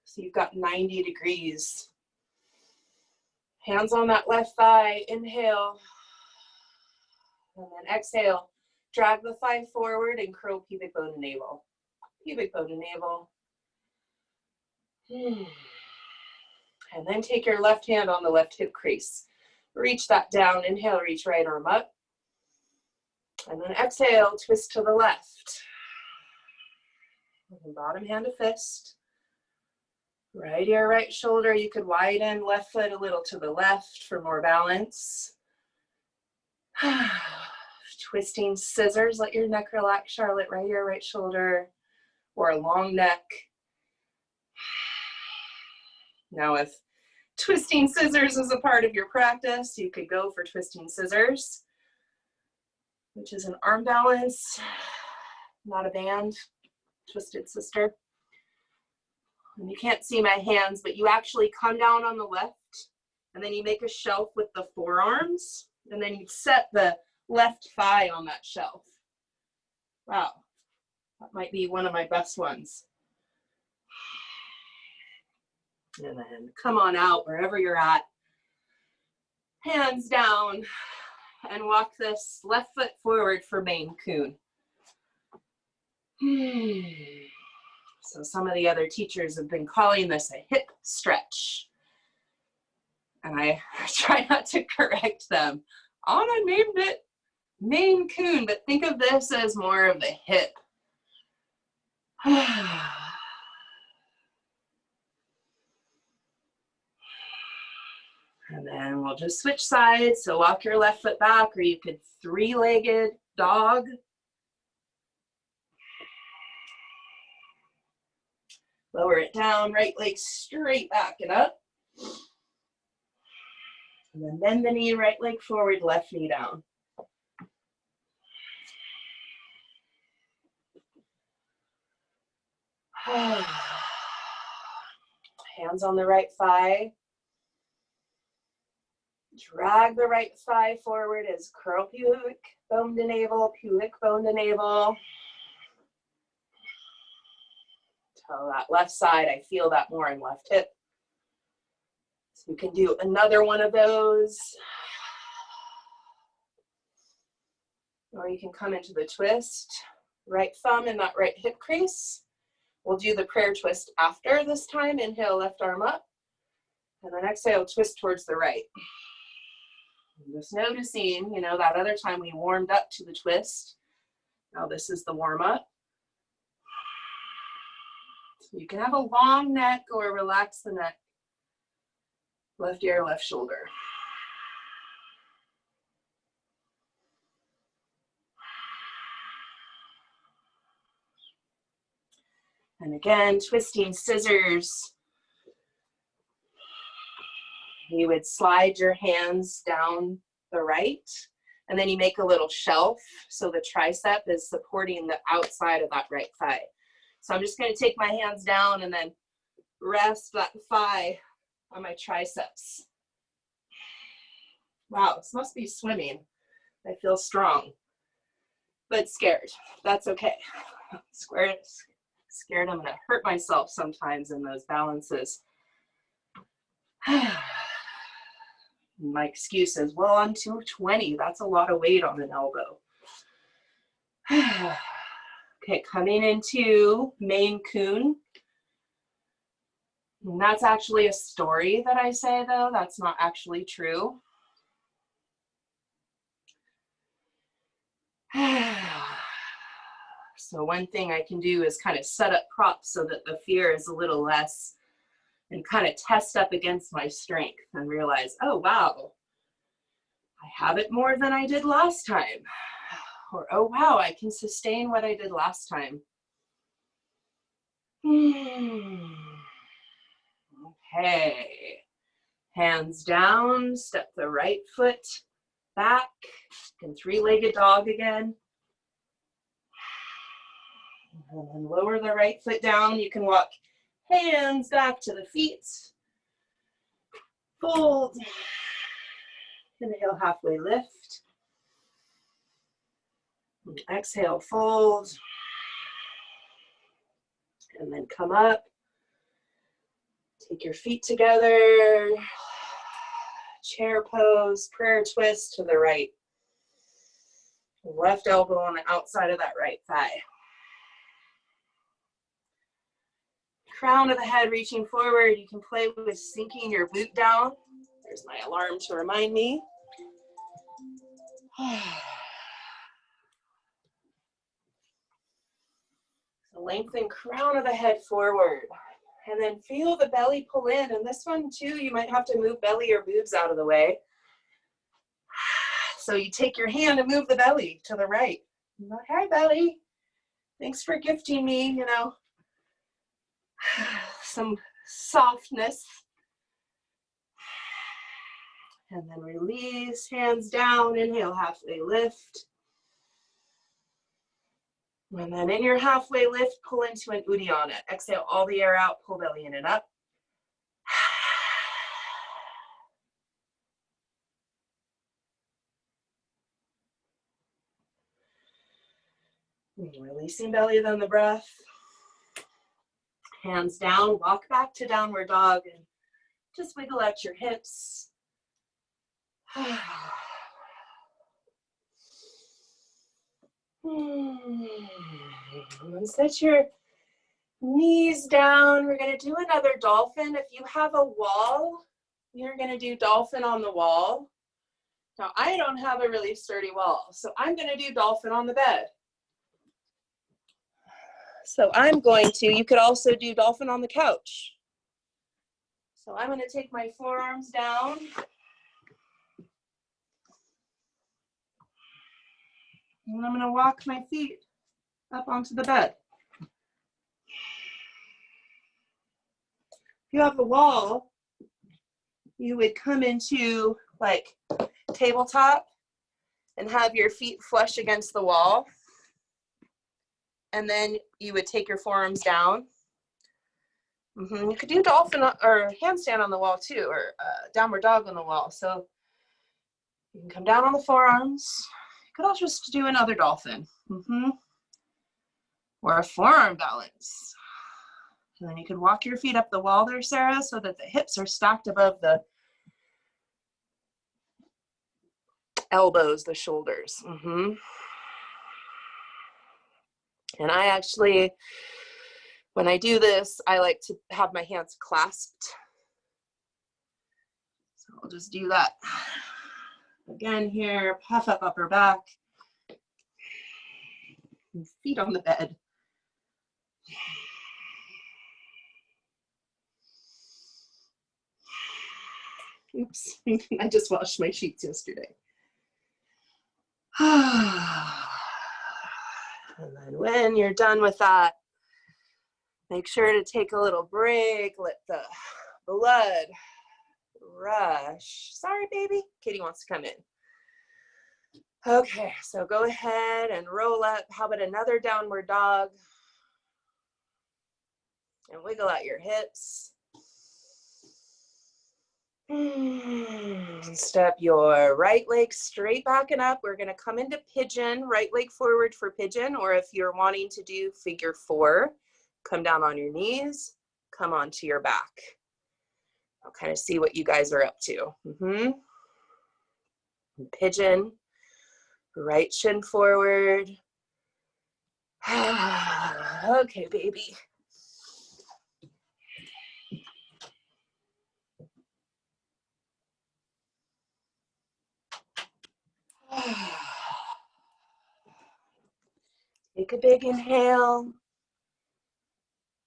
So you've got 90 degrees. Hands on that left thigh, inhale. And then exhale, drag the thigh forward and curl pubic bone to navel. Pubic bone to navel. And then take your left hand on the left hip crease. Reach that down, inhale, reach right arm up. And then exhale, twist to the left. And bottom hand to fist. Right ear, right shoulder. You could widen left foot a little to the left for more balance. Twisting scissors, let your neck relax, Charlotte. Right ear, right shoulder, or a long neck. Now if twisting scissors is a part of your practice, you could go for twisting scissors, which is an arm balance, not a band. Twisted sister. And you can't see my hands, but you actually come down on the left, and then you make a shelf with the forearms, and then you set the left thigh on that shelf. Wow, that might be one of my best ones. And then come on out wherever you're at. Hands down, and walk this left foot forward for Maine Coon. So some of the other teachers have been calling this a hip stretch. And I try not to correct them. Anna named it Maine Coon, but think of this as more of a hip. And then we'll just switch sides. So walk your left foot back, or you could three-legged dog. Lower it down, right leg straight back and up. And then bend the knee, right leg forward, left knee down. Hands on the right thigh. Drag the right thigh forward as curl pubic bone to navel, pubic bone to navel. Tell that left side, I feel that more in left hip. So you can do another one of those. Or you can come into the twist. Right thumb in that right hip crease. We'll do the prayer twist after this time. Inhale, left arm up. And then exhale, twist towards the right. And just noticing, you know, that other time we warmed up to the twist. Now this is the warm up. So you can have a long neck or relax the neck. Left ear, left shoulder. And again, twisting scissors. You would slide your hands down the right, and then you make a little shelf so the tricep is supporting the outside of that right thigh. So I'm just going to take my hands down and then rest that thigh on my triceps. Wow, this must be swimming. I feel strong, but scared. That's okay. Scared I'm going to hurt myself sometimes in those balances. My excuse is, well, I'm 220. That's a lot of weight on an elbow. Okay, coming into Maine Coon. And that's actually a story that I say, though. That's not actually true. So one thing I can do is kind of set up props so that the fear is a little less, and kind of test up against my strength and realize, oh, wow, I have it more than I did last time. Or, oh, wow, I can sustain what I did last time. Okay. Hands down, step the right foot back, and three-legged dog again. And then lower the right foot down. You can walk hands back to the feet. Fold. Inhale, halfway lift. And exhale, fold. And then come up. Take your feet together. Chair pose, prayer twist to the right. Left elbow on the outside of that right thigh. Crown of the head reaching forward. You can play with sinking your boot down. There's my alarm to remind me. So lengthen crown of the head forward. And then feel the belly pull in. And this one too, you might have to move belly or boobs out of the way. So you take your hand and move the belly to the right. Hi, belly. Thanks for gifting me, you know, some softness. And then release, hands down, inhale, halfway lift. And then in your halfway lift, pull into an Uddiyana. Exhale all the air out, pull belly in and up. Releasing belly, then the breath. Hands down, walk back to downward dog and just wiggle out your hips. And set your knees down. We're going to do another dolphin. If you have a wall, you're going to do dolphin on the wall. Now, I don't have a really sturdy wall, so I'm going to do dolphin on the bed. So I'm going to, you could also do dolphin on the couch. So I'm going to take my forearms down. And I'm going to walk my feet up onto the bed. If you have a wall, you would come into like tabletop and have your feet flush against the wall. And then you would take your forearms down. You could do dolphin or handstand on the wall too, or downward dog on the wall. So you can come down on the forearms. You could also just do another dolphin. Or a forearm balance. And then you could walk your feet up the wall there, Sarah, so that the hips are stacked above the elbows, the shoulders. And I actually, when I do this, I like to have my hands clasped. So I'll just do that. Again here, puff up upper back. And feet on the bed. Oops, I just washed my sheets yesterday. And then when you're done with that, make sure to take a little break, let the blood rush. Sorry, baby. Kitty wants to come in. Okay, so go ahead and roll up. How about another downward dog? And wiggle out your hips. Step your right leg straight back and up. We're going to come into pigeon, right leg forward for pigeon, or if you're wanting to do figure 4, come down on your knees, come onto your back. I'll kind of see what you guys are up to. Pigeon, right shin forward. Okay, baby. Take a big inhale.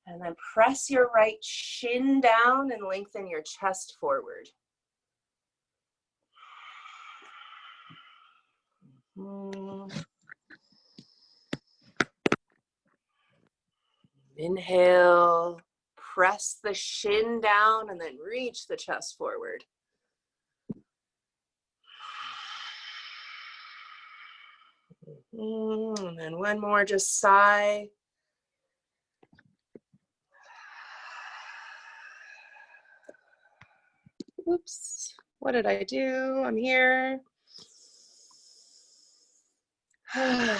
And then press your right shin down and lengthen your chest forward. Inhale, press the shin down and then reach the chest forward. And then one more, just sigh. Oops, what did I do? I'm here. And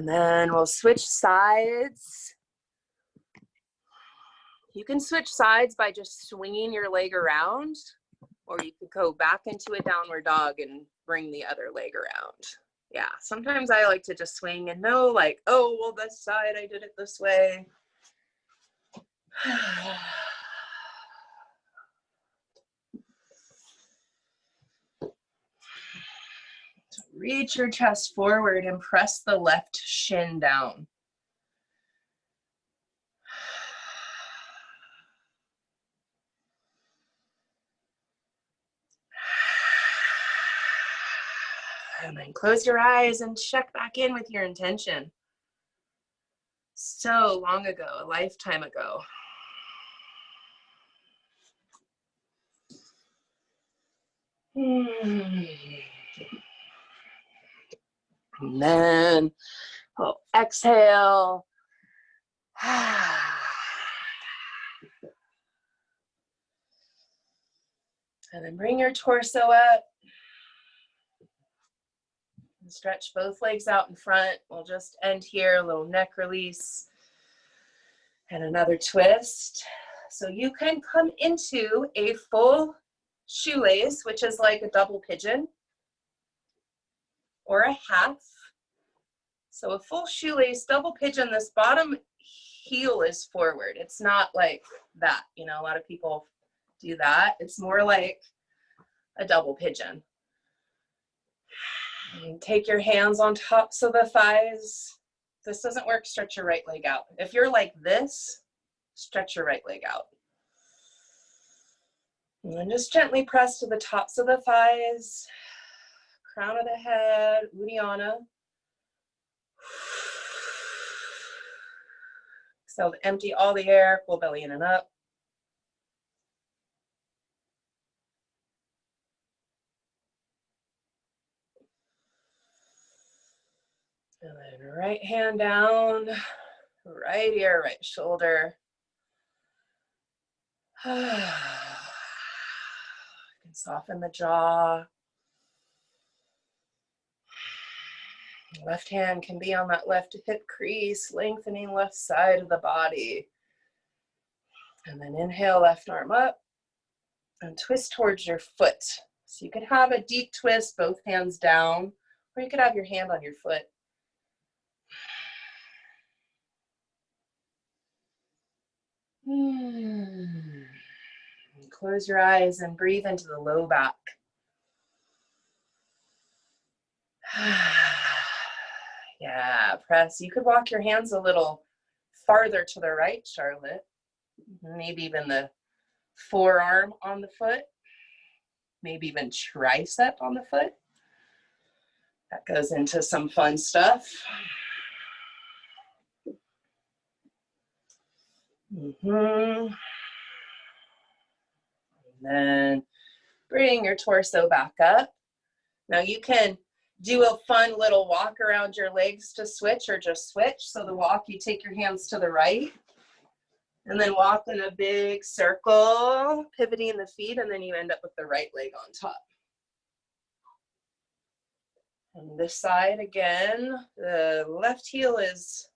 then we'll switch sides. You can switch sides by just swinging your leg around, or you could go back into a downward dog and bring the other leg around. Yeah, sometimes I like to just swing and know like, oh, well, this side, I did it this way. So reach your chest forward and press the left shin down. And then close your eyes and check back in with your intention. So long ago, a lifetime ago. And then we'll exhale. And then bring your torso up. And stretch both legs out in front. We'll just end here, a little neck release. And another twist. So you can come into a full shoelace, which is like a double pigeon. or a half. So a full shoelace, double pigeon, this bottom heel is forward. It's not like that. You know, a lot of people do that. It's more like a double pigeon. And take your hands on tops of the thighs. If this doesn't work, stretch your right leg out. If you're like this, stretch your right leg out. And then just gently press to the tops of the thighs, crown of the head, Uddiyana. Exhale to empty all the air, pull belly in and up. And then right hand down, right ear, right shoulder. You can soften the jaw. Left hand can be on that left hip crease, lengthening left side of the body. And then inhale, left arm up and twist towards your foot. So you could have a deep twist, both hands down, or you could have your hand on your foot. Close your eyes and breathe into the low back. Yeah, press. You could walk your hands a little farther to the right, Charlotte. Maybe even the forearm on the foot. Maybe even tricep on the foot. That goes into some fun stuff. And then bring your torso back up. Now you can do a fun little walk around your legs to switch, or just switch. So the walk, you take your hands to the right and then walk in a big circle, pivoting the feet, and then you end up with the right leg on top. And this side again, the left heel is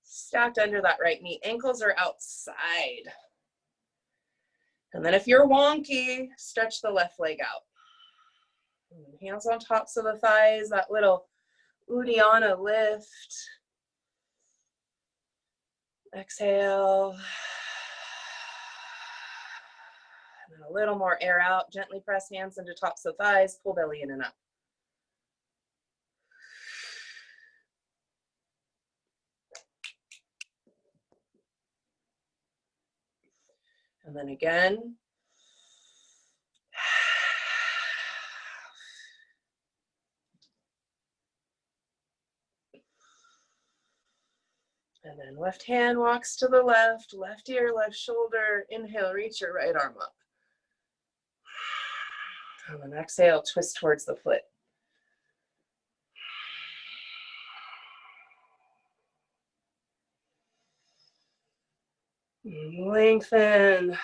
stacked under that right knee. Ankles are outside. And then if you're wonky, stretch the left leg out. Hands on tops of the thighs, that little Uddiyana lift. Exhale. And then a little more air out. Gently press hands into tops of thighs, pull belly in and up. And then again. And then left hand walks to the left, left ear, left shoulder. Inhale, reach your right arm up. And then exhale, twist towards the foot. Lengthen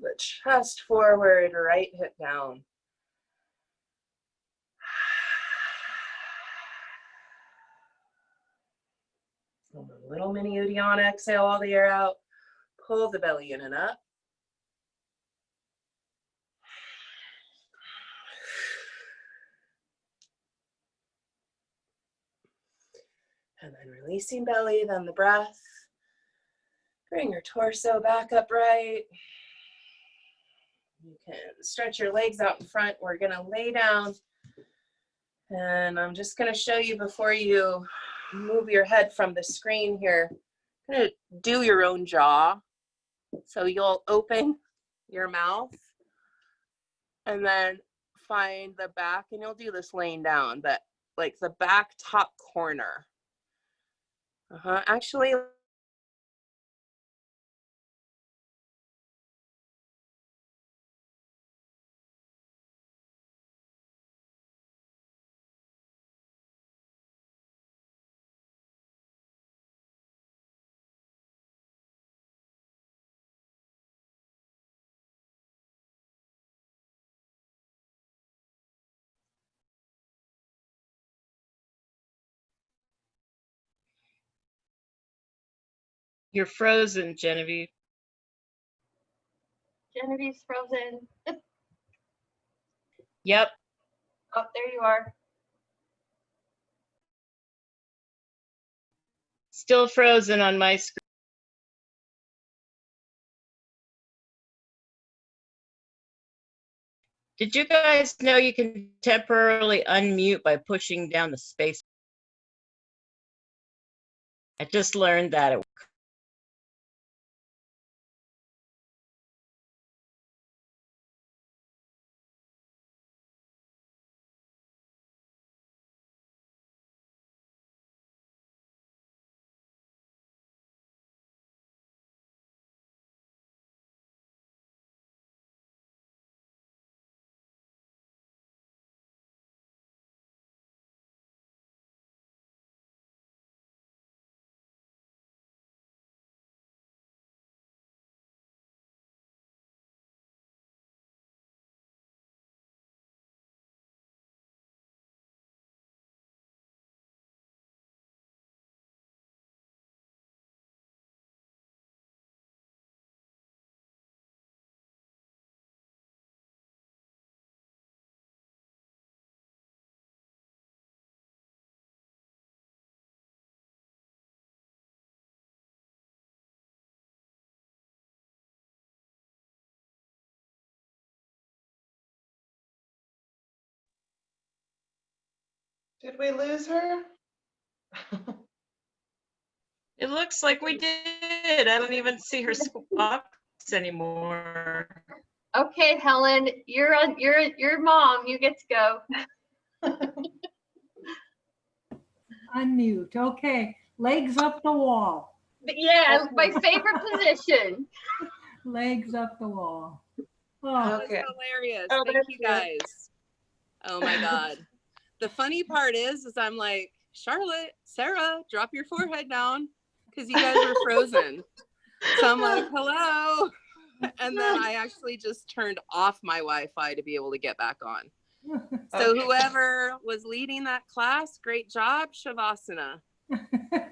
the chest forward, right hip down. And a little mini Uddiyana, exhale all the air out. Pull the belly in and up. And then releasing belly, then the breath. Bring your torso back upright. You can stretch your legs out in front. We're gonna lay down. And I'm just gonna show you before you move your head from the screen here. I'm gonna do your own jaw. So you'll open your mouth and then find the back, and you'll do this laying down, but like the back top corner. Actually, You're frozen, Genevieve. Genevieve's frozen. Yep. Oh, there you are. Still frozen on my screen. Did you guys know you can temporarily unmute by pushing down the space? I just learned that. Did we lose her? It looks like we did. I don't even see her box anymore. Okay, Helen, you're mom. You get to go. Unmute. Okay. Legs up the wall. Yeah, my favorite position. Legs up the wall. Oh, That Okay. was hilarious. Oh, Thank that's you good. guys. Oh my God. The funny part is I'm like, Charlotte, Sarah, drop your forehead down because you guys were frozen. So I'm like, hello. And then I actually just turned off my Wi-Fi to be able to get back on. So Okay. whoever was leading that class, great job, Shavasana.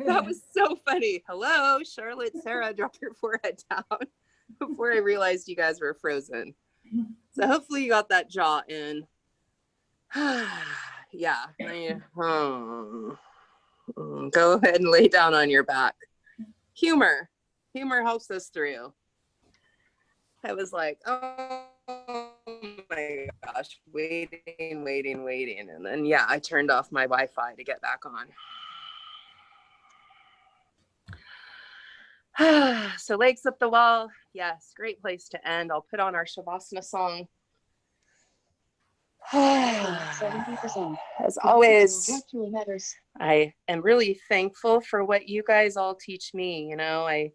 That was so funny. Hello, Charlotte, Sarah, drop your forehead down before I realized you guys were frozen. So hopefully you got that jaw in. Yeah. Go ahead and lay down on your back. Humor helps us through. I was like, oh my gosh, waiting. And then, yeah, I turned off my Wi-Fi to get back on. So legs up the wall. Yes, great place to end. I'll put on our Shavasana song. 70%. As always, I am really thankful for what you guys all teach me. You know, I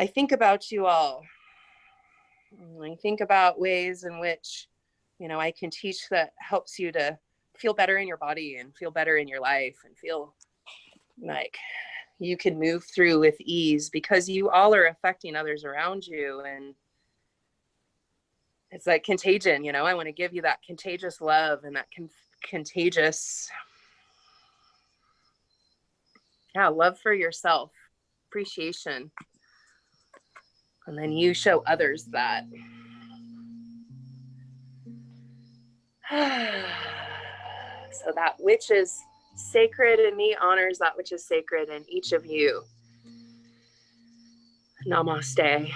think about you all. I think about ways in which, you know, I can teach that helps you to feel better in your body and feel better in your life and feel like you can move through with ease because you all are affecting others around you. And it's like contagion, you know, I want to give you that contagious love and that contagious, love for yourself, appreciation. And then you show others that. So that which is sacred in me honors that which is sacred in each of you. Namaste.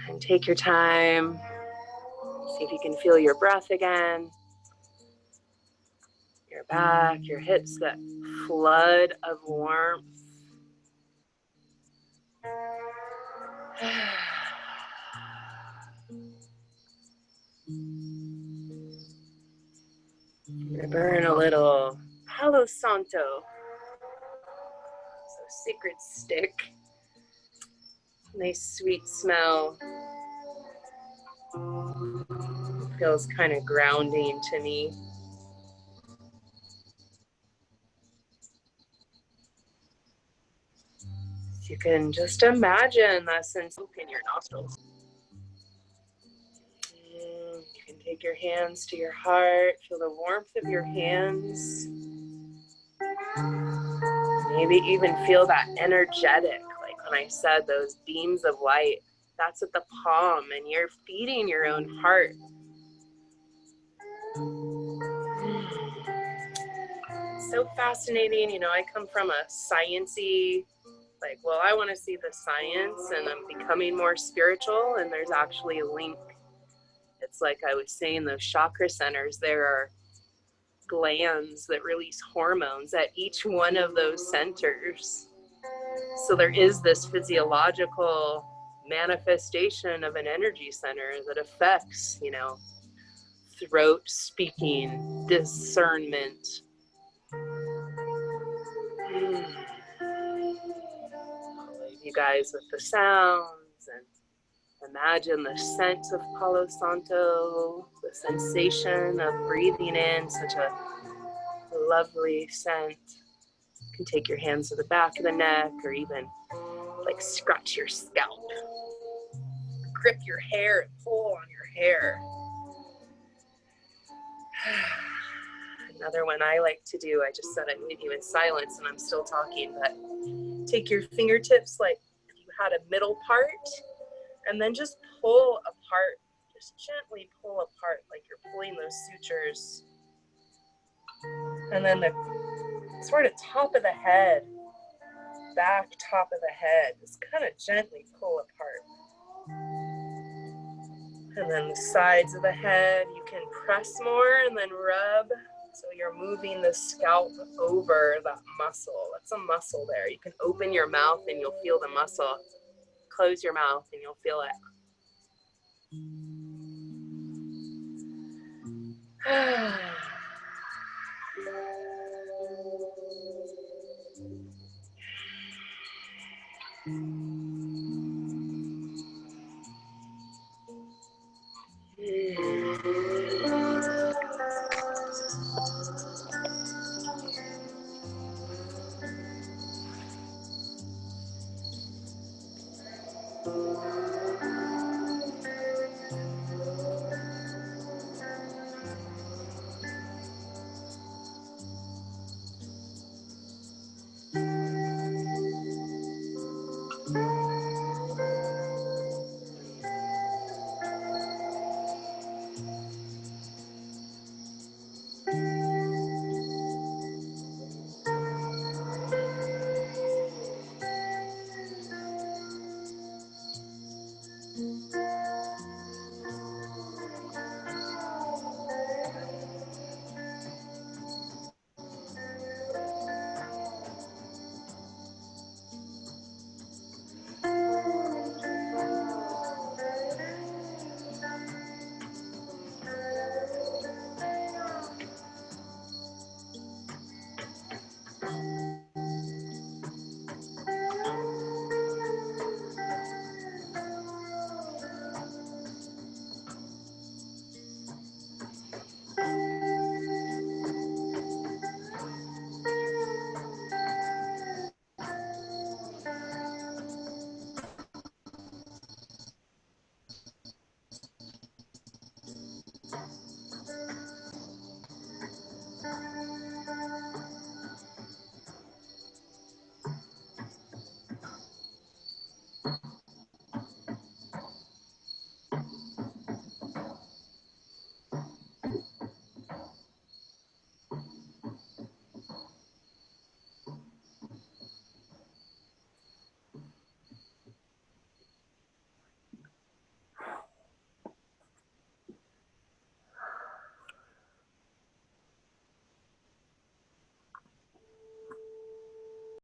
And take your time. See if you can feel your breath again. Your back, your hips, that flood of warmth. Burn a little Palo Santo. So secret stick. Nice sweet smell. Feels kind of grounding to me. You can just imagine that sense in your nostrils. You can take your hands to your heart, feel the warmth of your hands. Maybe even feel that energetic, like when I said those beams of light. That's at the palm, and you're feeding your own heart. so fascinating. You know, I come from a sciencey, like, well, I want to see the science, and I'm becoming more spiritual, and there's actually a link. It's like I was saying, those chakra centers, there are glands that release hormones at each one of those centers. So there is this physiological manifestation of an energy center that affects, you know, throat speaking, discernment. I'll leave you guys with the sounds and imagine the scent of Palo Santo, the sensation of breathing in such a lovely scent. You can take your hands to the back of the neck or even like scratch your scalp. Grip your hair and pull on your hair. Another one I like to do, I just said I'd leave you in silence and I'm still talking, but take your fingertips like if you had a middle part and then just pull apart, just gently pull apart like you're pulling those sutures. And then the sort of top of the head, back top of the head, just kind of gently pull apart. And then the sides of the head, you can press more and then rub. So you're moving the scalp over that muscle. That's a muscle there. You can open your mouth and you'll feel the muscle. Close your mouth and you'll feel it.